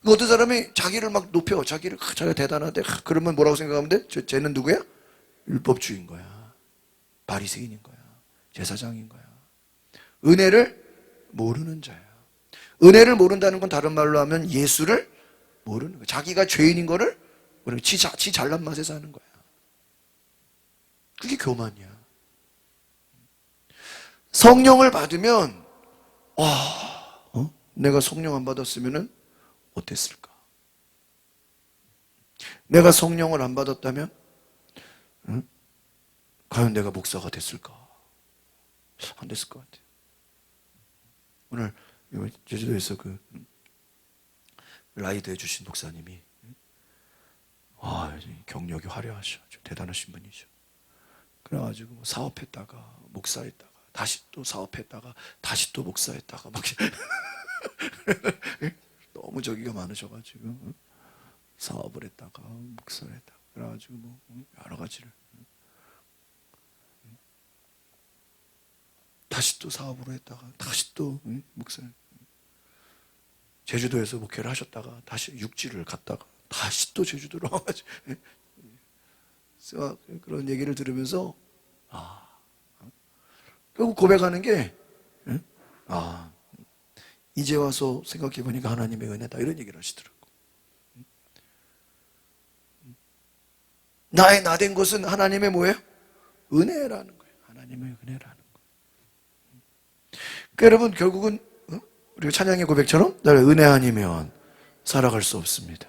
어떤 사람이 자기를 막 높여. 자기가 대단하대. 그러면 뭐라고 생각하면 돼? 쟤는 누구야? 율법주의인 거야. 바리새인인 거야. 제사장인 거야. 은혜를 모르는 자야. 은혜를 모른다는 건 다른 말로 하면 예수를 모르는 거야. 자기가 죄인인 거를 모르는 거야. 지 잘난 맛에 사는 거야. 그게 교만이야. 성령을 받으면 내가 성령 안 받았으면 어땠을까? 내가 성령을 안 받았다면 과연 내가 목사가 됐을까? 안 됐을 것 같아요. 오늘 제주도에서 라이드 해주신 목사님이 경력이 화려하셔. 대단하신 분이죠. 그래가지고 사업했다가 목사했다가 다시 또 사업했다가 다시 또 목사했다가 막 너무 저기가 많으셔가지고 사업을 했다가 목사를 했다가 그래가지고 여러 가지를 다시 또 사업으로 했다가 다시 또 목사, 제주도에서 목회를 하셨다가 다시 육지를 갔다가 다시 또 제주도로 와가지고 그런 얘기를 들으면서 결국 고백하는 게 이제 와서 생각해 보니까 하나님의 은혜다 이런 얘기를 하시더라고. 나의 나된 것은 하나님의 뭐예요? 은혜라는 거예요. 하나님의 은혜라는 거예요. 그러니까 여러분 결국은 우리가 찬양의 고백처럼 나를 은혜 아니면 살아갈 수 없습니다.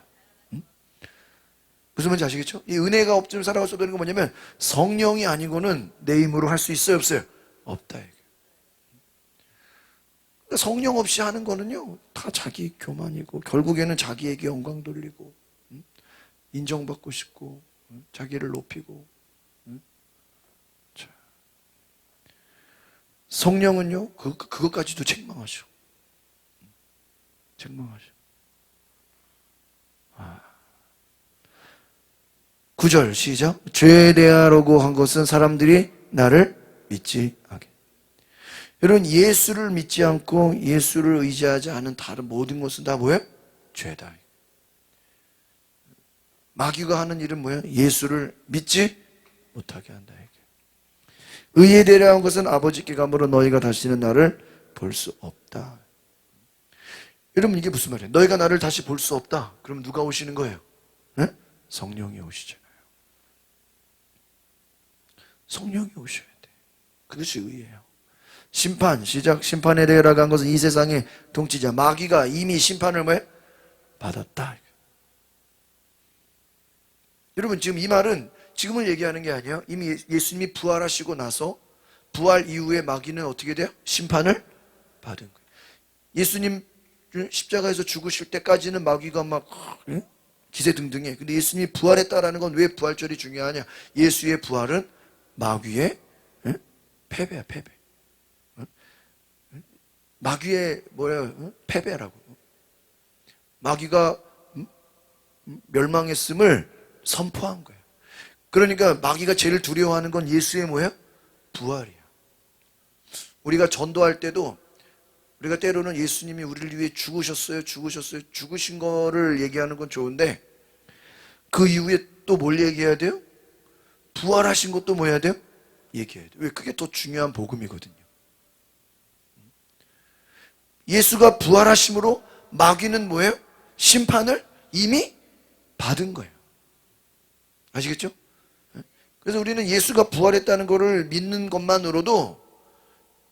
무슨 말인지 아시겠죠? 이 은혜가 없으면 살아갈 수 없다는 건 뭐냐면 성령이 아니고는 내 힘으로 할 수 있어요? 없어요? 없다. 그러니까 성령 없이 하는 거는요 다 자기 교만이고 결국에는 자기에게 영광 돌리고 인정받고 싶고 자기를 높이고. 성령은요 그것까지도 책망하셔. 책망하셔. 9절 시작. 죄에 대하라고 한 것은 사람들이 나를 믿지 않게. 여러분 예수를 믿지 않고 예수를 의지하지 않은 다른 모든 것은 다 뭐예요? 죄다. 마귀가 하는 일은 뭐예요? 예수를 믿지 못하게 한다. 의에 대하는 것은 아버지께 가므로 너희가 다시는 나를 볼 수 없다. 여러분 이게 무슨 말이에요? 너희가 나를 다시 볼 수 없다. 그럼 누가 오시는 거예요? 네? 성령이 오시잖아요. 성령이 오셔야 돼. 그것이 의예요. 심판, 시작. 심판에 대하라고 한 것은 이 세상의 통치자 마귀가 이미 심판을 뭐해? 받았다. 여러분 지금 이 말은 지금을 얘기하는 게 아니에요. 이미 예수님이 부활하시고 나서 부활 이후에 마귀는 어떻게 돼요? 심판을 받은 거예요. 예수님 십자가에서 죽으실 때까지는 마귀가 막 기세등등해. 근데 예수님이 부활했다라는 건 왜 부활절이 중요하냐? 예수의 부활은 마귀의 패배야, 패배. 마귀의 패배라고. 마귀가 멸망했음을 선포한 거예요. 그러니까 마귀가 제일 두려워하는 건 예수의 뭐야? 부활이야. 우리가 전도할 때도 우리가 때로는 예수님이 우리를 위해 죽으셨어요. 죽으신 거를 얘기하는 건 좋은데 그 이후에 또 뭘 얘기해야 돼요? 부활하신 것도 뭐 해야 돼요? 얘기해야 돼요. 왜? 그게 더 중요한 복음이거든요. 예수가 부활하심으로 마귀는 뭐예요? 심판을 이미 받은 거예요. 아시겠죠? 그래서 우리는 예수가 부활했다는 것을 믿는 것만으로도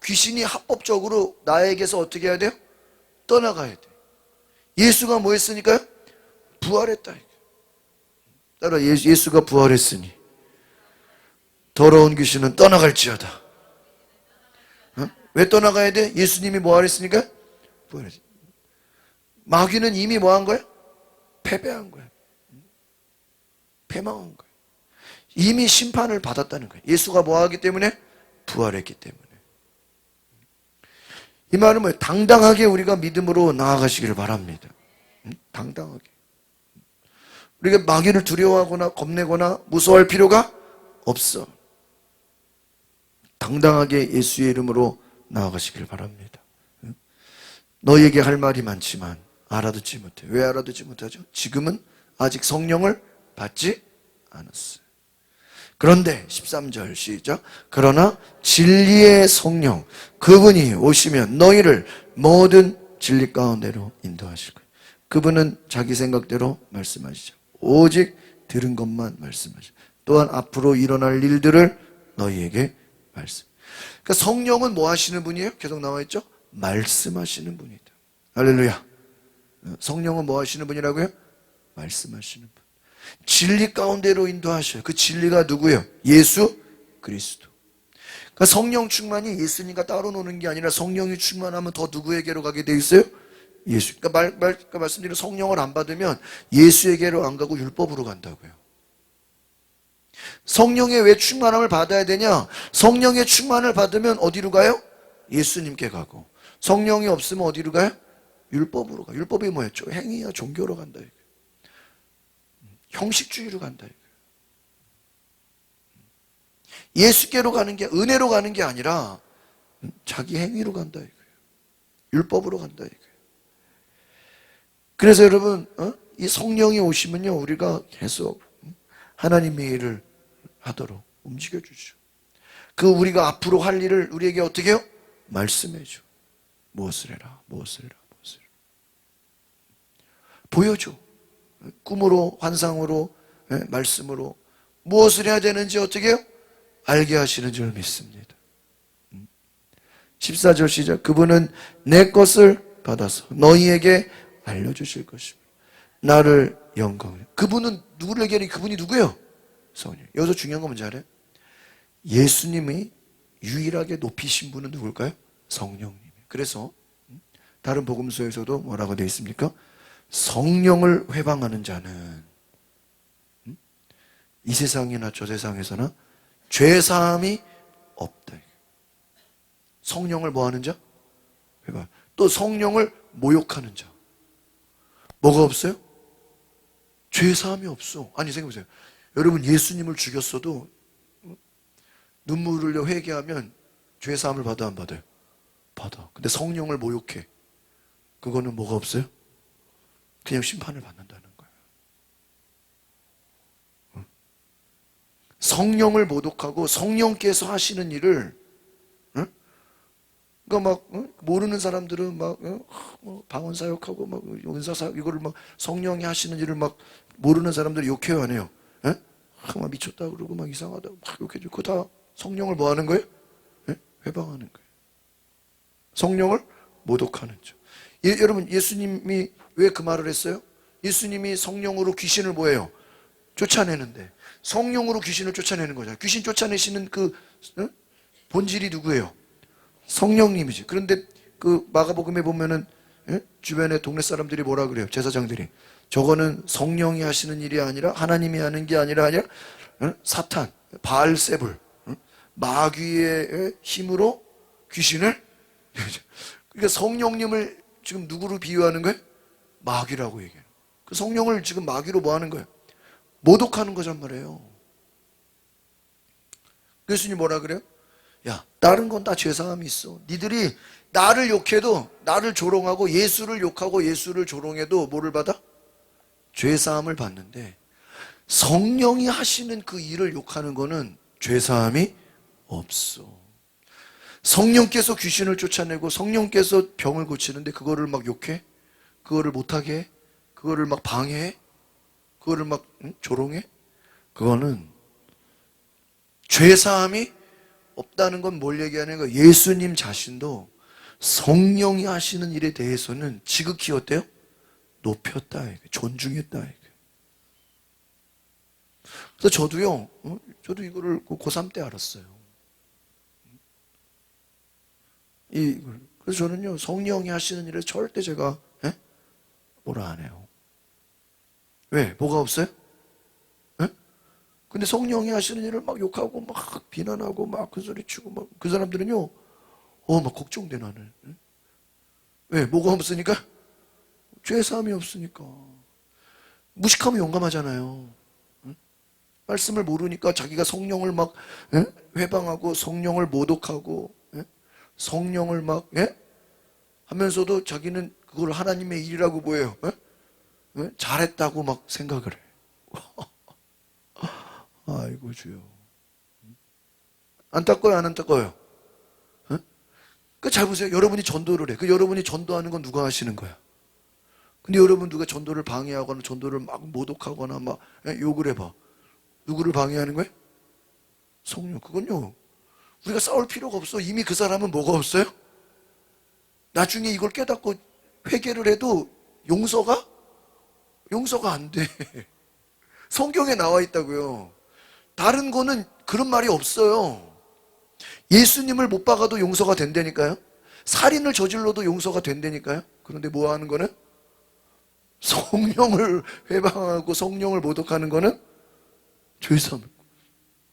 귀신이 합법적으로 나에게서 어떻게 해야 돼요? 떠나가야 돼. 예수가 뭐 했으니까요? 부활했다. 따라 예수가 부활했으니 더러운 귀신은 떠나갈지어다. 왜 떠나가야 돼? 예수님이 부활했으니까 부활했지. 마귀는 이미 뭐 한 거야? 패배한 거야. 패망한 거야. 이미 심판을 받았다는 거예요. 예수가 뭐 하기 때문에? 부활했기 때문에. 이 말은 뭐예요? 당당하게 우리가 믿음으로 나아가시기를 바랍니다. 당당하게. 우리가 마귀를 두려워하거나 겁내거나 무서워할 필요가 없어. 당당하게 예수의 이름으로 나아가시기를 바랍니다. 너희에게 할 말이 많지만 알아듣지 못해. 왜 알아듣지 못하죠? 지금은 아직 성령을 받지 않았어요. 그런데 13절 시작. 그러나 진리의 성령 그분이 오시면 너희를 모든 진리 가운데로 인도하실 거예요. 그분은 자기 생각대로 말씀하시죠. 오직 들은 것만 말씀하시죠. 또한 앞으로 일어날 일들을 너희에게 말씀. 그러니까 성령은 뭐 하시는 분이에요? 계속 나와 있죠? 말씀하시는 분이다. 할렐루야. 성령은 뭐 하시는 분이라고요? 말씀하시는 분. 진리 가운데로 인도하셔요. 그 진리가 누구예요? 예수 그리스도. 그러니까 성령 충만이 예수님과 따로 노는 게 아니라 성령이 충만하면 더 누구에게로 가게 돼 있어요? 예수. 그러니까 말씀드린 성령을 안 받으면 예수에게로 안 가고 율법으로 간다고요. 성령의 왜 충만함을 받아야 되냐? 성령의 충만을 받으면 어디로 가요? 예수님께 가고. 성령이 없으면 어디로 가요? 율법으로 가. 율법이 뭐였죠? 행위야, 종교로 간다. 형식주의로 간다. 예수께로 가는 게, 은혜로 가는 게 아니라 자기 행위로 간다. 율법으로 간다. 그래서 여러분, 이 성령이 오시면요, 우리가 계속 하나님의 일을 하도록 움직여주죠. 그 우리가 앞으로 할 일을 우리에게 어떻게 해요? 말씀해줘. 무엇을 해라, 무엇을 해라, 무엇을 해라. 보여줘. 꿈으로, 환상으로, 말씀으로 무엇을 해야 되는지 어떻게 해요? 알게 하시는 줄 믿습니다. 14절 시작. 그분은 내 것을 받아서 너희에게 알려주실 것입니다. 나를 영광을. 그분은 누구를 얘기하니? 그분이 누구예요? 성령. 여기서 중요한 건 뭔지 알아요? 예수님이 유일하게 높이신 분은 누굴까요? 성령님. 그래서 다른 복음서에서도 뭐라고 되어 있습니까? 성령을 회방하는 자는 이 세상이나 저 세상에서나 죄사함이 없다. 성령을 뭐하는 자? 회방. 또 성령을 모욕하는 자. 뭐가 없어요? 죄사함이 없어. 아니 생각해보세요. 여러분 예수님을 죽였어도 눈물을 흘려 회개하면 죄사함을 받아 안 받아요? 받아. 근데 성령을 모욕해. 그거는 뭐가 없어요? 그냥 심판을 받는다는 거예요. 성령을 모독하고 성령께서 하시는 일을 그러니까 막 모르는 사람들은 막 방언 사역하고 막 은사 사역 이거를 막 성령이 하시는 일을 막 모르는 사람들이 욕해요 안 해요? 막 미쳤다 그러고 막 이상하다 막 욕해주고 그거 다 성령을 뭐 하는 거예요? 회방하는 거예요. 성령을 모독하는 죠. 여러분 예수님이 왜 그 말을 했어요? 예수님이 성령으로 귀신을 뭐예요? 쫓아내는데 성령으로 귀신을 쫓아내는 거잖아요. 귀신 쫓아내시는 그 본질이 누구예요? 성령님이지. 그런데 그 마가복음에 보면은 주변에 동네 사람들이 뭐라 그래요? 제사장들이 저거는 성령이 하시는 일이 아니라 하나님이 하는 게 아니라 사탄, 바알세불, 마귀의 힘으로 귀신을 그러니까 성령님을 지금 누구로 비유하는 거예요? 마귀라고 얘기해요. 그 성령을 지금 마귀로 뭐 하는 거예요? 모독하는 거란 말이에요. 예수님 뭐라 그래요? 야, 다른 건 다 죄사함이 있어. 니들이 나를 욕해도 나를 조롱하고 예수를 욕하고 예수를 조롱해도 뭐를 받아? 죄사함을 받는데 성령이 하시는 그 일을 욕하는 거는 죄사함이 없어. 성령께서 귀신을 쫓아내고 성령께서 병을 고치는데 그거를 막 욕해? 그거를 못하게 해? 그거를 막 방해해? 그거를 막 조롱해? 그거는 죄사함이 없다는 건 뭘 얘기하는 거예요? 예수님 자신도 성령이 하시는 일에 대해서는 지극히 어때요? 높였다, 존중했다. 그래서 저도요, 저도 이거를 고3 때 알았어요. 그래서 저는요, 성령이 하시는 일에 절대 제가 뭐라 안 해요. 왜? 뭐가 없어요? 근데 성령이 하시는 일을 막 욕하고 막 비난하고 막 그 소리 치고 막 그 사람들은요, 막 걱정돼 나는. 왜? 뭐가 없으니까? 죄사함이 없으니까. 무식하면 용감하잖아요. 말씀을 모르니까 자기가 성령을 막 회방하고 성령을 모독하고 성령을 막 하면서도 자기는 그걸 하나님의 일이라고 보여요. 잘했다고 막 생각을 해. 아이고 주여. 안타까워요, 안 안타까워요? 잘 보세요. 여러분이 전도를 해. 그 여러분이 전도하는 건 누가 하시는 거야? 근데 여러분 누가 전도를 방해하거나 전도를 막 모독하거나 막 욕을 해봐. 누구를 방해하는 거예요? 성령. 그건요, 우리가 싸울 필요가 없어. 이미 그 사람은 뭐가 없어요? 나중에 이걸 깨닫고 회개를 해도 용서가 안 돼. 성경에 나와 있다고요. 다른 거는 그런 말이 없어요. 예수님을 못 박아도 용서가 된다니까요. 살인을 저질러도 용서가 된다니까요. 그런데 뭐 하는 거는? 성령을 회방하고 성령을 모독하는 거는 죄사함.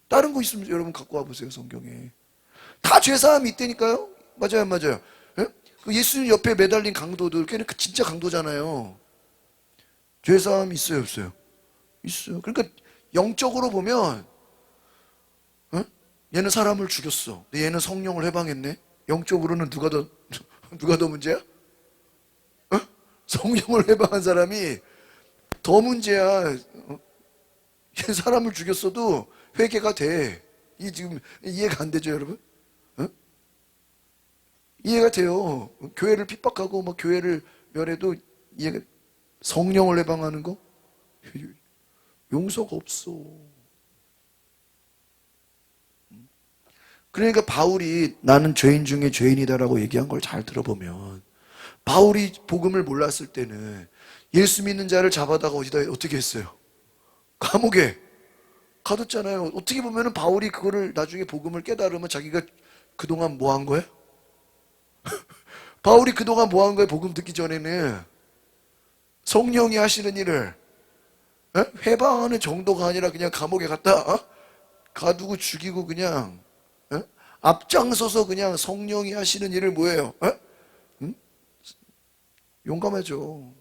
다른 거 있으면 여러분 갖고 와보세요. 성경에 다 죄사함이 있다니까요. 맞아요, 안 맞아요? 예? 그 예수님 옆에 매달린 강도들, 걔는 진짜 강도잖아요. 죄사함이 있어요, 없어요? 있어요. 그러니까 영적으로 보면 얘는 사람을 죽였어. 근데 얘는 성령을 해방했네. 영적으로는 누가 더 문제야? 성령을 해방한 사람이 더 문제야. 얘 사람을 죽였어도 회개가 돼. 이 지금 이해가 안 되죠, 여러분? 이해가 돼요. 교회를 핍박하고 막 교회를 멸해도 이해가. 성령을 해방하는 거 용서가 없어. 그러니까 바울이 나는 죄인 중에 죄인이다라고 얘기한 걸 잘 들어보면, 바울이 복음을 몰랐을 때는 예수 믿는 자를 잡아다가 어디다 어떻게 했어요? 감옥에 가뒀잖아요. 어떻게 보면 바울이 그거를 나중에 복음을 깨달으면 자기가 그동안 뭐 한 거예요? 바울이 그동안 뭐 한 거예요? 복음 듣기 전에는 성령이 하시는 일을 회방하는 정도가 아니라 그냥 감옥에 갔다 가두고 죽이고 그냥 앞장서서 그냥 성령이 하시는 일을 뭐예요? 용감하죠.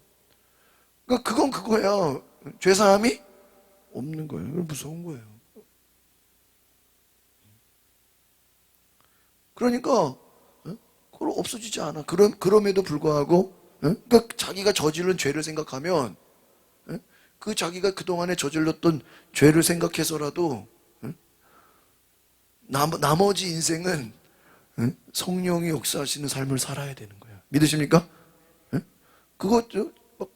그러니까 그건 그거야. 죄사함이 없는 거예요. 무서운 거예요. 그러니까 그걸 없어지지 않아. 그럼에도 불구하고 그러니까 자기가 저지른 죄를 생각하면 그 자기가 그동안에 저질렀던 죄를 생각해서라도 나머지 인생은 성령이 역사하시는 삶을 살아야 되는 거예요. 믿으십니까? 그거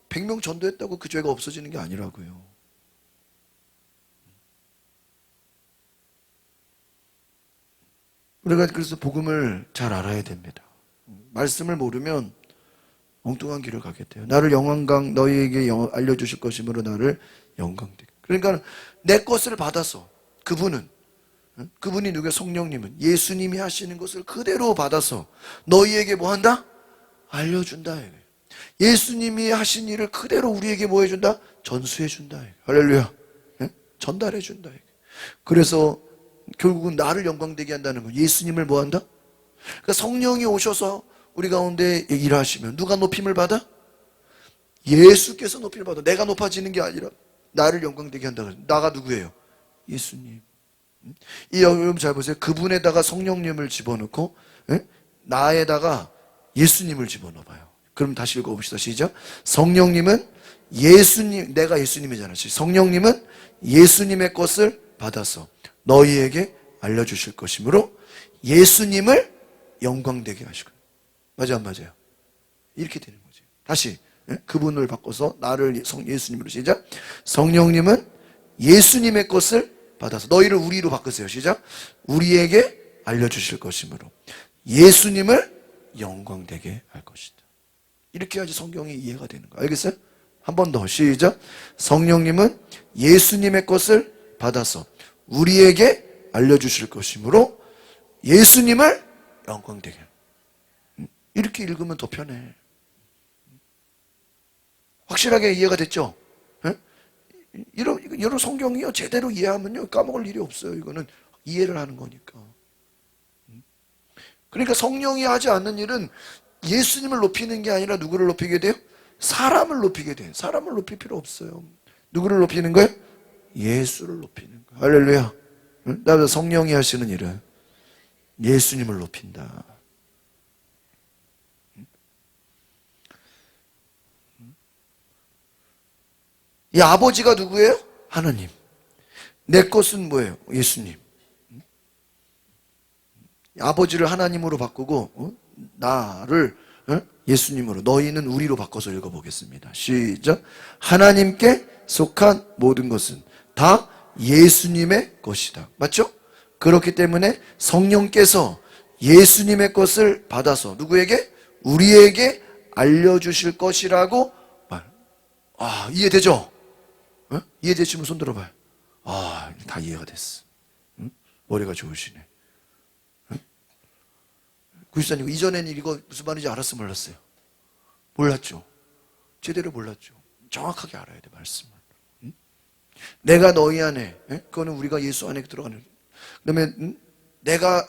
100명 전도했다고 그 죄가 없어지는 게 아니라고요. 우리가 그래서 복음을 잘 알아야 됩니다. 말씀을 모르면 엉뚱한 길을 가게 돼요. 나를 영광강 너희에게 알려주실 것이므로 나를 영광되게. 그러니까 내 것을 받아서 그분이 누구야? 성령님은 예수님이 하시는 것을 그대로 받아서 너희에게 뭐 한다? 알려준다. 예수님이 하신 일을 그대로 우리에게 뭐 해준다? 전수해준다. 할렐루야. 전달해준다. 그래서 결국은 나를 영광되게 한다는 거. 예수님을 뭐 한다? 그러니까 성령이 오셔서 우리 가운데 일하시면 누가 높임을 받아? 예수께서 높임을 받아. 내가 높아지는 게 아니라 나를 영광되게 한다. 나가 누구예요? 예수님. 이 여러분 잘 보세요. 그분에다가 성령님을 집어넣고 나에다가 예수님을 집어넣어봐요. 그럼 다시 읽어봅시다. 시작. 성령님은 예수님, 내가 예수님이잖아. 성령님은 예수님의 것을 받아서 너희에게 알려주실 것이므로 예수님을 영광되게 하시고. 맞아, 안 맞아요? 이렇게 되는 거죠. 다시 그분을 바꿔서 나를 예수님으로. 시작. 성령님은 예수님의 것을 받아서 너희를 우리로 바꾸세요. 시작. 우리에게 알려주실 것이므로 예수님을 영광되게 할 것이다. 이렇게 해야지 성경이 이해가 되는 거예요. 알겠어요? 한 번 더. 시작. 성령님은 예수님의 것을 받아서 우리에게 알려주실 것이므로 예수님을 영광되게. 이렇게 읽으면 더 편해. 확실하게 이해가 됐죠? 이런 성경이요 제대로 이해하면요 까먹을 일이 없어요. 이거는 이해를 하는 거니까. 그러니까 성령이 하지 않는 일은 예수님을 높이는 게 아니라 누구를 높이게 돼요? 사람을 높이게 돼요. 사람을 높일 필요 없어요. 누구를 높이는 거예요? 예수를 높이는 거예요. 할렐루야. 나도 성령이 하시는 일은 예수님을 높인다. 이 아버지가 누구예요? 하나님. 내 것은 뭐예요? 예수님. 아버지를 하나님으로 바꾸고 나를 예수님으로, 너희는 우리로 바꿔서 읽어보겠습니다. 시작. 하나님께 속한 모든 것은 다 예수님의 것이다. 맞죠? 그렇기 때문에 성령께서 예수님의 것을 받아서 누구에게? 우리에게 알려주실 것이라고 말. 이해되죠? 어? 이해되시면 손 들어봐요. 다 이해가 됐어. 응? 머리가 좋으시네. 응? 구시사님, 이전에는 이거 무슨 말인지 알았어, 몰랐어요? 몰랐죠. 제대로 몰랐죠. 정확하게 알아야 돼, 말씀을. 응? 내가 너희 안에, 그거는 우리가 예수 안에 들어가는. 그다음에 내가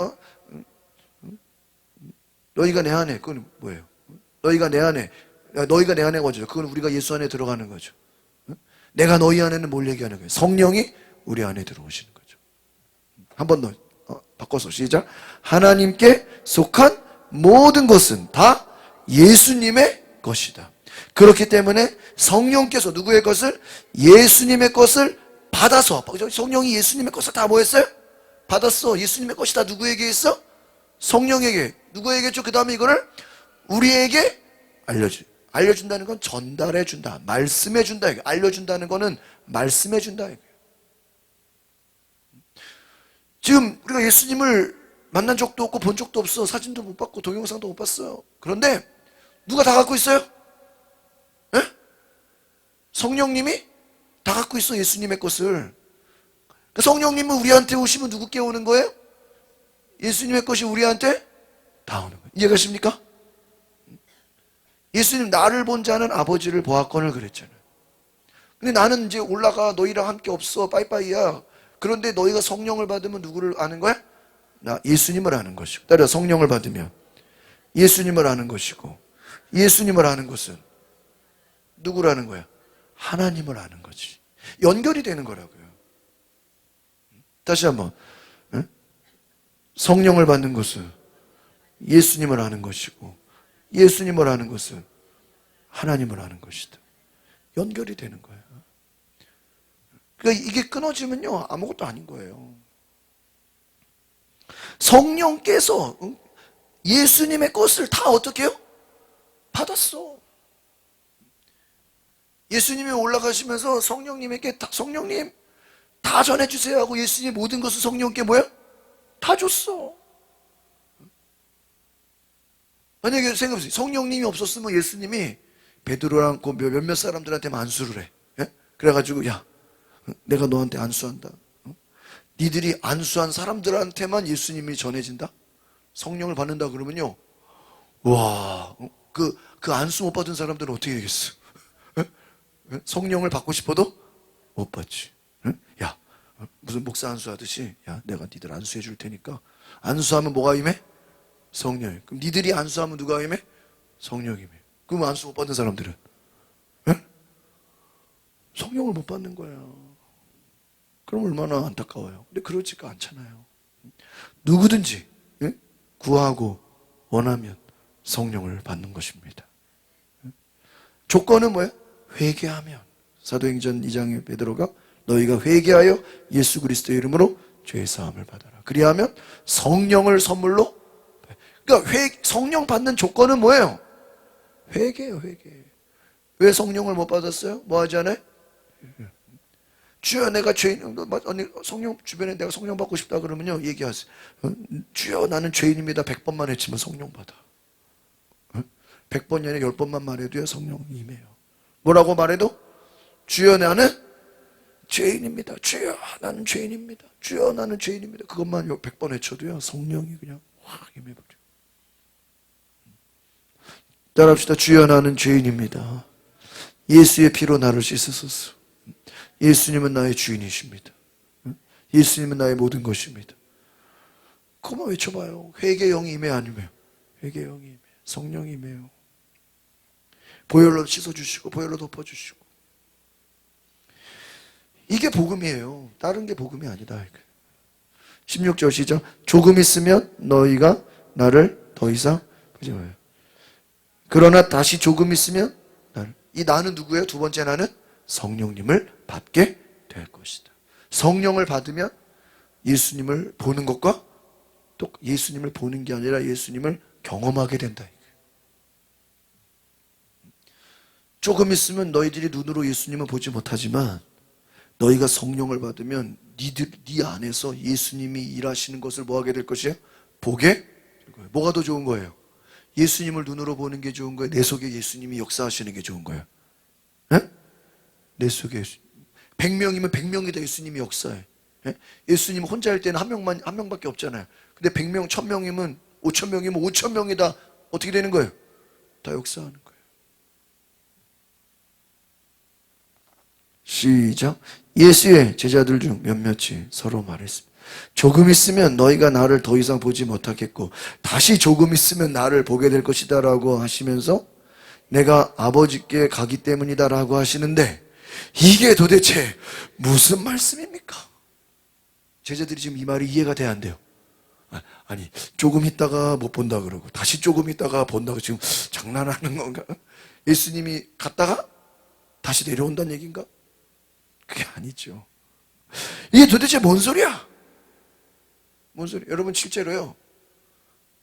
너희가 내 안에, 그건 뭐예요? 너희가 내 안에, 너희가 내 안에 거죠. 그건 우리가 예수 안에 들어가는 거죠. 내가 너희 안에는 뭘 얘기하는 거예요? 성령이 우리 안에 들어오시는 거죠. 한 번 더 바꿔서 시작. 하나님께 속한 모든 것은 다 예수님의 것이다. 그렇기 때문에 성령께서 누구의 것을? 예수님의 것을 받아서, 성령이 예수님의 것을 다 뭐 했어요? 받았어. 예수님의 것이 다 누구에게 있어? 성령에게. 누구에게 줬죠? 그 다음에 이거를 우리에게 알려준다는 건 전달해준다. 말씀해준다. 알려준다는 거는 말씀해준다. 지금 우리가 예수님을 만난 적도 없고 본 적도 없어. 사진도 못 봤고 동영상도 못 봤어요. 그런데 누가 다 갖고 있어요? 에? 성령님이 다 갖고 있어. 예수님의 것을. 성령님은 우리한테 오시면 누구께 오는 거예요? 예수님의 것이 우리한테 다 오는 거예요. 이해가십니까? 예수님, 나를 본 자는 아버지를 보았거늘 그랬잖아요. 근데 나는 이제 올라가, 너희랑 함께 없어, 빠이빠이야. 그런데 너희가 성령을 받으면 누구를 아는 거야? 나 예수님을 아는 것이고. 따라 성령을 받으면 예수님을 아는 것이고, 예수님을 아는 것은 누구를 아는 거야? 하나님을 아는 거지. 연결이 되는 거라고요. 다시 한번. 성령을 받는 것은 예수님을 아는 것이고, 예수님을 아는 것은 하나님을 아는 것이다. 연결이 되는 거예요. 그러니까 이게 끊어지면요, 아무것도 아닌 거예요. 성령께서 예수님의 것을 다 어떻게 해요? 받았어. 예수님이 올라가시면서 성령님에게 성령님 다 전해주세요 하고 예수님 모든 것을 성령께 뭐야? 다 줬어. 만약에 생각해보세요. 성령님이 없었으면 예수님이 베드로랑 그 몇몇 사람들한테만 안수를 해. 예? 그래가지고 야, 내가 너한테 안수한다. 니들이 안수한 사람들한테만 예수님이 전해진다? 성령을 받는다 그러면요, 와, 그 안수 못 받은 사람들은 어떻게 되겠어? 성령을 받고 싶어도 못 받지. 야, 무슨 목사 안수하듯이, 야, 내가 니들 안수해 줄 테니까. 안수하면 뭐가 임해? 성령이. 그럼 니들이 안수하면 누가 임해? 성령이 임해. 그럼 안수 못 받는 사람들은 성령을 못 받는 거예요. 그럼 얼마나 안타까워요. 근데 그렇지가 않잖아요. 누구든지 구하고 원하면 성령을 받는 것입니다. 조건은 뭐예요? 회개하면. 사도행전 2장에 베드로가 너희가 회개하여 예수 그리스도의 이름으로 죄 사함을 받아라. 그리하면 성령을 선물로. 그러니까 성령 받는 조건은 뭐예요? 회개예요, 회개. 왜 성령을 못 받았어요? 뭐 하지 않아요? 주여, 내가 죄인, 언니 성령 주변에 내가 성령 받고 싶다 그러면요, 얘기하세요. 주여, 나는 죄인입니다. 100번만 외치면 성령 받아. 100번이 아니라 10번만 말해도요, 성령이 임해요. 뭐라고 말해도 주여, 나는 죄인입니다. 주여, 나는 죄인입니다. 주여, 나는 죄인입니다. 그것만 100번 외쳐도요, 성령이 그냥 확 임해버려. 따라합시다. 주여, 나는 죄인입니다. 예수의 피로 나를 씻으소서. 예수님은 나의 주인이십니다. 예수님은 나의 모든 것입니다. 그것만 외쳐봐요. 회개의 영이 임해, 안 임해요? 회개의 영이 임해. 성령이 임해요. 보혈로 씻어주시고 보혈로 덮어주시고. 이게 복음이에요. 다른 게 복음이 아니다. 16절 시작. 조금 있으면 너희가 나를 더 이상 보지 마요. 그러나 다시 조금 있으면 나를. 이 나는 누구예요? 두 번째 나는 성령님을 받게 될 것이다. 성령을 받으면 예수님을 보는 것과 또 예수님을 보는 게 아니라 예수님을 경험하게 된다. 조금 있으면 너희들이 눈으로 예수님을 보지 못하지만 너희가 성령을 받으면 네 안에서 예수님이 일하시는 것을 뭐 하게 될 것이에요? 보게 될 거예요. 뭐가 더 좋은 거예요? 예수님을 눈으로 보는 게 좋은 거예요? 내 속에 예수님이 역사하시는 게 좋은 거예요? 예? 내 속에 100명이면 100명이 다 예수님이 역사해. 예? 예수님 혼자 할 때는 한 명밖에 없잖아요. 근데 100명, 1000명이면 5000명이면 5000명이 다 어떻게 되는 거예요? 다 역사하는 거예요. 시작. 예수의 제자들 중 몇몇이 서로 말했습니다. 조금 있으면 너희가 나를 더 이상 보지 못하겠고 다시 조금 있으면 나를 보게 될 것이다 라고 하시면서 내가 아버지께 가기 때문이다 라고 하시는데 이게 도대체 무슨 말씀입니까? 제자들이 지금 이 말이 이해가 돼야 안 돼요. 아니 조금 있다가 못 본다 그러고 다시 조금 있다가 본다고 지금 장난하는 건가? 예수님이 갔다가 다시 내려온다는 얘기인가? 그게 아니죠. 이게 도대체 뭔 소리야? 뭔 소리? 여러분 실제로요.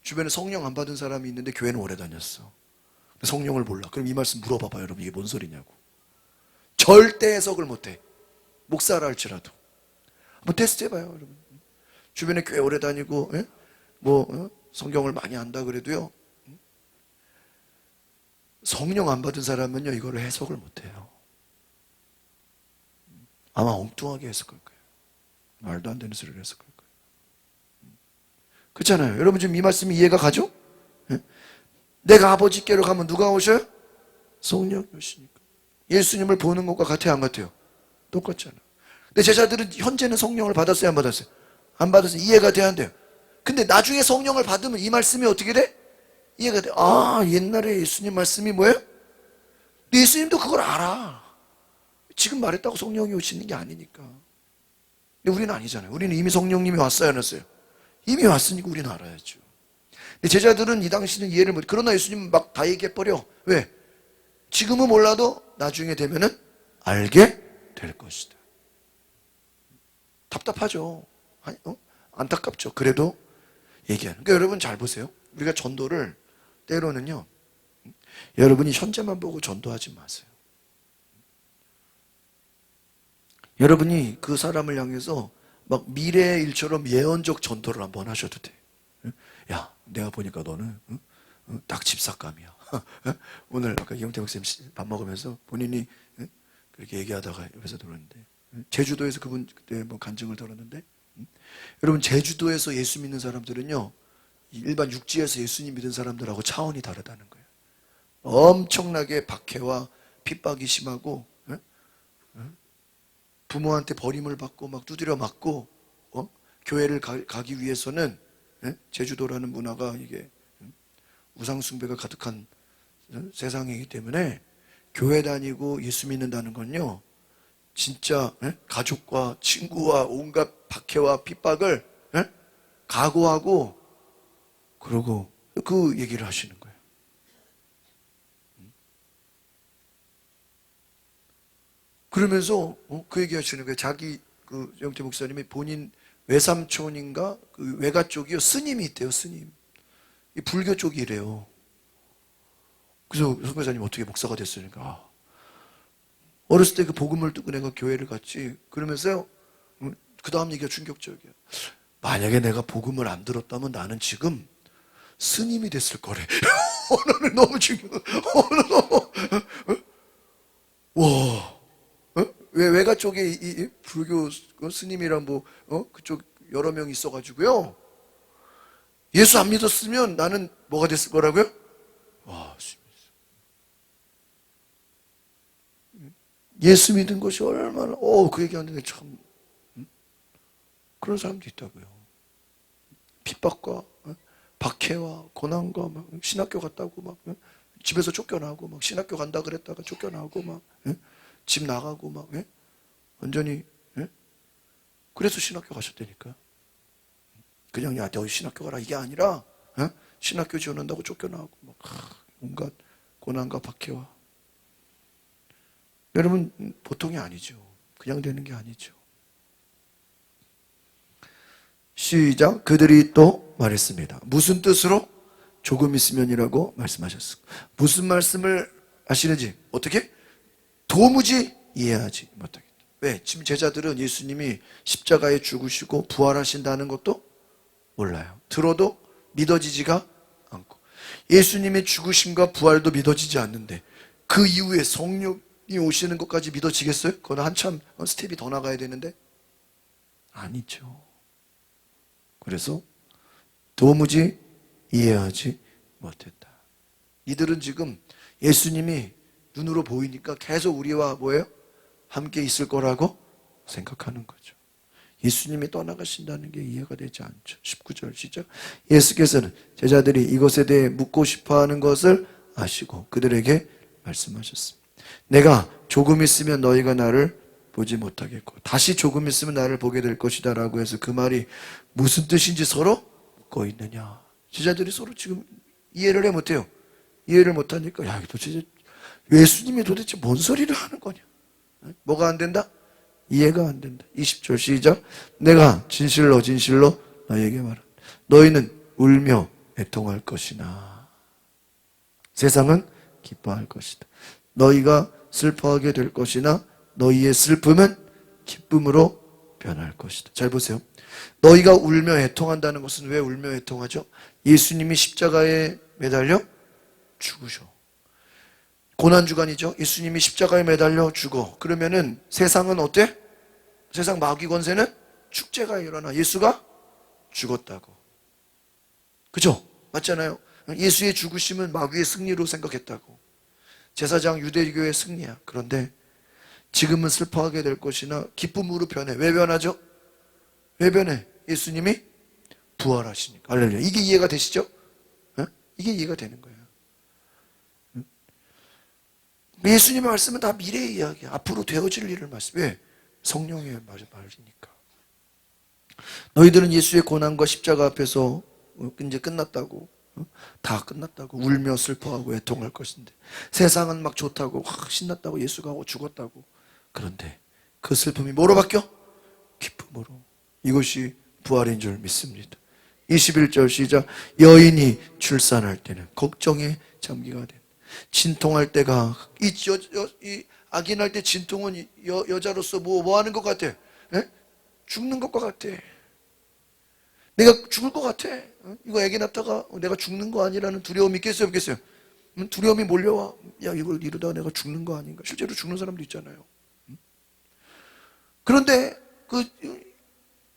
주변에 성령 안 받은 사람이 있는데 교회는 오래 다녔어. 성령을 몰라. 그럼 이 말씀 물어봐봐요. 여러분 이게 뭔 소리냐고. 절대 해석을 못해. 목사라 할지라도. 한번 테스트 해봐요. 여러분. 주변에 교회 오래 다니고 성경을 많이 안다 그래도요. 성령 안 받은 사람은요. 이거를 해석을 못해요. 아마 엉뚱하게 해석할 거예요. 말도 안 되는 소리를 해석할 거예요. 그렇잖아요. 여러분 지금 이 말씀이 이해가 가죠? 내가 아버지께로 가면 누가 오셔요? 성령이 오시니까. 예수님을 보는 것과 같아요, 안 같아요? 똑같잖아요. 근데 제자들은 현재는 성령을 받았어요, 안 받았어요? 안 받았어요. 이해가 돼야 안 돼요. 근데 나중에 성령을 받으면 이 말씀이 어떻게 돼? 이해가 돼. 아, 옛날에 예수님 말씀이 뭐예요? 근데 예수님도 그걸 알아. 지금 말했다고 성령이 오시는 게 아니니까. 근데 우리는 아니잖아요. 우리는 이미 성령님이 왔어요, 안 왔어요? 이미 왔으니까 우리는 알아야죠. 근데 제자들은 이 당시는 이해를 못. 그러나 예수님은 막 다 얘기해버려. 왜? 지금은 몰라도 나중에 되면은 알게 될 것이다. 답답하죠. 아니, 안타깝죠. 그래도 얘기하는. 그러니까 여러분 잘 보세요. 우리가 전도를 때로는요. 여러분이 현재만 보고 전도하지 마세요. 여러분이 그 사람을 향해서 막 미래의 일처럼 예언적 전도를 한번 하셔도 돼. 야, 내가 보니까 너는 딱 집사감이야. 오늘 아까 이영태 목사님 밥 먹으면서 본인이 그렇게 얘기하다가 옆에서 들었는데 제주도에서 그분 그때 뭐 간증을 들었는데 여러분 제주도에서 예수 믿는 사람들은요 일반 육지에서 예수님 믿은 사람들하고 차원이 다르다는 거예요. 엄청나게 박해와 핍박이 심하고 부모한테 버림을 받고 막 두드려 맞고 교회를 가기 위해서는 제주도라는 문화가 이게 우상 숭배가 가득한 세상이기 때문에 교회 다니고 예수 믿는다는 건요 진짜 가족과 친구와 온갖 박해와 핍박을 각오하고 그러고 그 얘기를 하시는 거예요. 그러면서 그 얘기 하시는 거예요. 자기 그 영태 목사님이 본인 외삼촌인가 그 외가 쪽이요 스님이 있대요. 스님. 이 불교 쪽이래요. 그래서 선교사님 어떻게 목사가 됐으니까 어렸을 때 그 복음을 듣고 내가 교회를 갔지. 그러면서요 그 다음 얘기가 충격적이야. 만약에 내가 복음을 안 들었다면 나는 지금 스님이 됐을 거래. 오늘 너무 충격. 오늘 너무 와. 외가 쪽에 이 불교 스님이랑 뭐 그쪽 여러 명 있어가지고요. 예수 안 믿었으면 나는 뭐가 됐을 거라고요? 와, 예수 믿은 것이 얼마나 그 얘기하는데 참 그런 사람도 있다고요. 핍박과 박해와 고난과 막 신학교 갔다고 막 집에서 쫓겨나고 막 신학교 간다 그랬다가 쫓겨나고 막 집 나가고 막 완전히 그래서 신학교 가셨다니까. 그냥 야 너 신학교 가라 이게 아니라 신학교 지원한다고 쫓겨나고 막 온갖 고난과 박해와 여러분 보통이 아니죠. 그냥 되는 게 아니죠. 시작. 그들이 또 말했습니다. 무슨 뜻으로? 조금 있으면이라고 말씀하셨습니다. 무슨 말씀을 하시는지 어떻게? 도무지 이해하지 못하겠다. 왜? 지금 제자들은 예수님이 십자가에 죽으시고 부활하신다는 것도 몰라요. 들어도 믿어지지가 않고, 예수님의 죽으심과 부활도 믿어지지 않는데 그 이후에 성령이 오시는 것까지 믿어지겠어요? 그건 한참 스텝이 더 나가야 되는데 아니죠. 그래서 도무지 이해하지 못했다. 이들은 지금 예수님이 눈으로 보이니까 계속 우리와 뭐예요? 함께 있을 거라고 생각하는 거죠. 예수님이 떠나가신다는 게 이해가 되지 않죠. 19절 시작. 예수께서는 제자들이 이것에 대해 묻고 싶어하는 것을 아시고 그들에게 말씀하셨습니다. 내가 조금 있으면 너희가 나를 보지 못하겠고 다시 조금 있으면 나를 보게 될 것이다 라고 해서 그 말이 무슨 뜻인지 서로 묻고 있느냐. 제자들이 서로 지금 이해를 해 못해요. 이해를 못하니까 야, 도대체 예수님이 도대체 뭔 소리를 하는 거냐. 뭐가 안 된다? 이해가 안 된다. 20절 시작. 내가 진실로 진실로 너희에게 말한다. 너희는 울며 애통할 것이나 세상은 기뻐할 것이다. 너희가 슬퍼하게 될 것이나 너희의 슬픔은 기쁨으로 변할 것이다. 잘 보세요. 너희가 울며 애통한다는 것은 왜 울며 애통하죠? 예수님이 십자가에 매달려 죽으셔. 고난주간이죠. 예수님이 십자가에 매달려 죽어. 그러면은 세상은 어때? 세상 마귀 권세는 축제가 일어나. 예수가 죽었다고. 그죠? 맞잖아요. 예수의 죽으심은 마귀의 승리로 생각했다고. 제사장 유대교의 승리야. 그런데 지금은 슬퍼하게 될 것이나 기쁨으로 변해. 왜 변하죠? 왜 변해? 예수님이 부활하시니까. 할렐루야. 이게 이해가 되시죠? 이게 이해가 되는 거예요. 예수님의 말씀은 다 미래의 이야기야. 앞으로 되어질 일을 말씀. 왜? 성령의 말이니까. 너희들은 예수의 고난과 십자가 앞에서 이제 끝났다고, 다 끝났다고 울며 슬퍼하고 애통할 것인데 세상은 막 좋다고 신났다고 예수가 죽었다고. 그런데 그 슬픔이 뭐로 바뀌어? 기쁨으로. 이것이 부활인 줄 믿습니다. 21절 시작. 여인이 출산할 때는 걱정에 잠기가 된. 진통할 때가 이 아기 날 때 진통은 여자로서 뭐 하는 것 같아? 에? 죽는 것과 같아. 내가 죽을 것 같아. 이거 아기 낳다가 내가 죽는 거 아니라는 두려움이 있겠어요, 없겠어요? 두려움이 몰려와. 야, 이걸 이러다가 내가 죽는 거 아닌가? 실제로 죽는 사람도 있잖아요. 그런데 그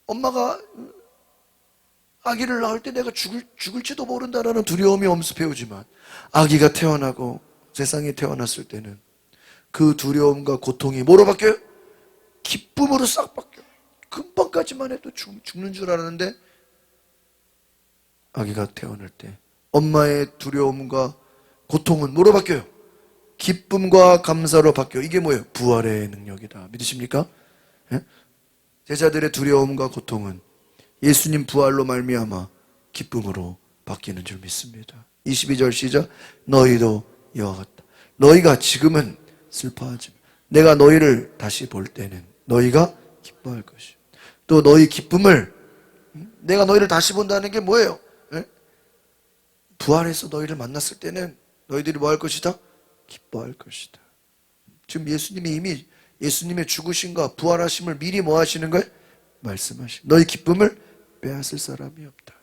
엄마가 아기를 낳을 때 내가 죽을지도 모른다라는 두려움이 엄습해오지만 아기가 태어나고 세상에 태어났을 때는 그 두려움과 고통이 뭐로 바뀌어요? 기쁨으로 싹 바뀌어요. 금방까지만 해도 죽는 줄 알았는데 아기가 태어날 때 엄마의 두려움과 고통은 뭐로 바뀌어요? 기쁨과 감사로 바뀌어요. 이게 뭐예요? 부활의 능력이다. 믿으십니까? 예? 제자들의 두려움과 고통은 예수님 부활로 말미암아 기쁨으로 바뀌는 줄 믿습니다. 22절 시작. 너희도 이와 같다. 너희가 지금은 슬퍼하지만 내가 너희를 다시 볼 때는 너희가 기뻐할 것이요. 또 너희 기쁨을, 내가 너희를 다시 본다는 게 뭐예요? 예? 부활해서 너희를 만났을 때는 너희들이 뭐 할 것이다? 기뻐할 것이다. 지금 예수님이 이미 예수님의 죽으심과 부활하심을 미리 뭐 하시는 거예요? 말씀하시. 너희 기쁨을 빼앗을 사람이 없다.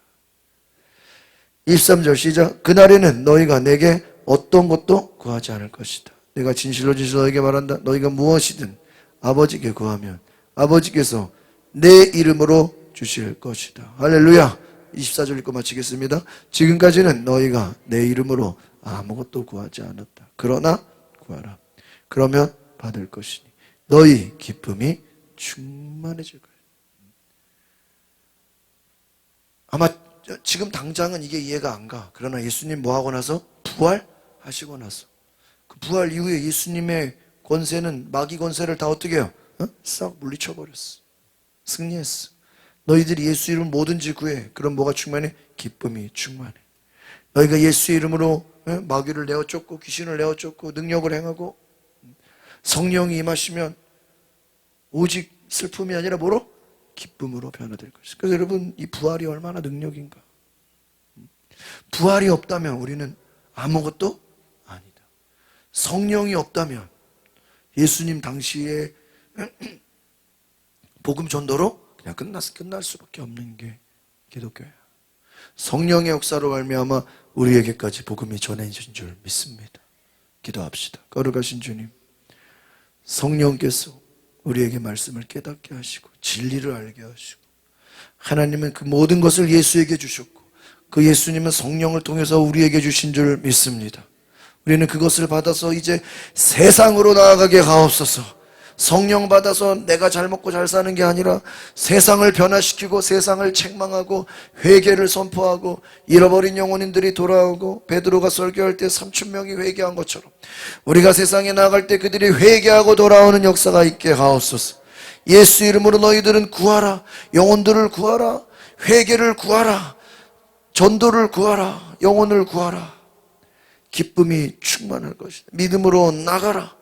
23절 시작. 그날에는 너희가 내게 어떤 것도 구하지 않을 것이다. 내가 진실로 진실로 너에게 말한다. 너희가 무엇이든 아버지께 구하면 아버지께서 내 이름으로 주실 것이다. 할렐루야. 24절 읽고 마치겠습니다. 지금까지는 너희가 내 이름으로 아무것도 구하지 않았다. 그러나 구하라. 그러면 받을 것이니 너희 기쁨이 충만해질 거야. 아마 지금 당장은 이게 이해가 안 가. 그러나 예수님 뭐 하고 나서? 부활하시고 나서. 그 부활 이후에 예수님의 권세는 마귀 권세를 다 어떻게 해요? 싹 물리쳐버렸어. 승리했어. 너희들이 예수 이름 뭐든지 구해. 그럼 뭐가 충만해? 기쁨이 충만해. 너희가 예수의 이름으로 마귀를 내어쫓고 귀신을 내어쫓고 능력을 행하고 성령이 임하시면 오직 슬픔이 아니라 뭐로? 기쁨으로 변화될 것이다. 그래서 여러분, 이 부활이 얼마나 능력인가. 부활이 없다면 우리는 아무것도 아니다. 성령이 없다면 예수님 당시에 복음 전도로 그냥 끝날 수밖에 없는 게 기독교예요. 성령의 역사로 말미암아 우리에게까지 복음이 전해진 줄 믿습니다. 기도합시다. 거룩하신 주님, 성령께서 우리에게 말씀을 깨닫게 하시고 진리를 알게 하시고, 하나님은 그 모든 것을 예수에게 주셨고 그 예수님은 성령을 통해서 우리에게 주신 줄 믿습니다. 우리는 그것을 받아서 이제 세상으로 나아가게 하옵소서. 성령 받아서 내가 잘 먹고 잘 사는 게 아니라 세상을 변화시키고 세상을 책망하고 회개를 선포하고 잃어버린 영혼인들이 돌아오고, 베드로가 설교할 때 3,000명이 회개한 것처럼 우리가 세상에 나갈 때 그들이 회개하고 돌아오는 역사가 있게 하옵소서. 예수 이름으로 너희들은 구하라. 영혼들을 구하라. 회개를 구하라. 전도를 구하라. 영혼을 구하라. 기쁨이 충만할 것이다. 믿음으로 나가라.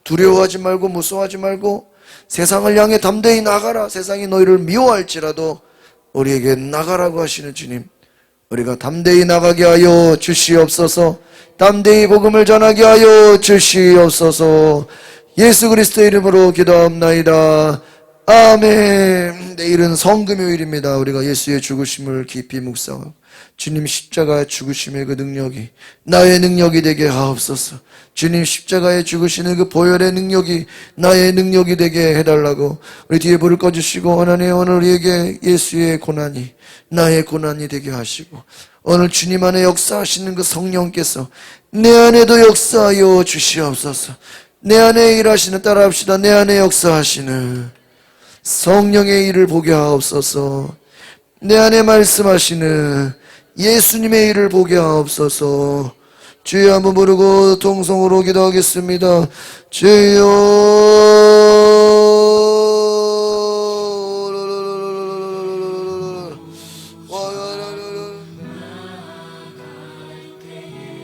두려워하지 말고 무서워하지 말고 세상을 향해 담대히 나가라. 세상이 너희를 미워할지라도 우리에게 나가라고 하시는 주님, 우리가 담대히 나가게 하여 주시옵소서. 담대히 복음을 전하게 하여 주시옵소서. 예수 그리스도의 이름으로 기도합나이다. 아멘. 내일은 성금요일입니다. 우리가 예수의 죽으심을 깊이 묵상하고 주님 십자가의 죽으심의 그 능력이 나의 능력이 되게 하옵소서. 주님 십자가에 죽으시는 그 보혈의 능력이 나의 능력이 되게 해달라고 우리 뒤에 불을 꺼주시고, 하나님 오늘 우리에게 예수의 고난이 나의 고난이 되게 하시고, 오늘 주님 안에 역사하시는 그 성령께서 내 안에도 역사하여 주시옵소서. 내 안에 일하시는, 따라합시다, 내 안에 역사하시는 성령의 일을 보게 하옵소서. 내 안에 말씀하시는 예수님의 일을 보게 하옵소서. 주여 한번 부르고 통성으로 기도하겠습니다. 주여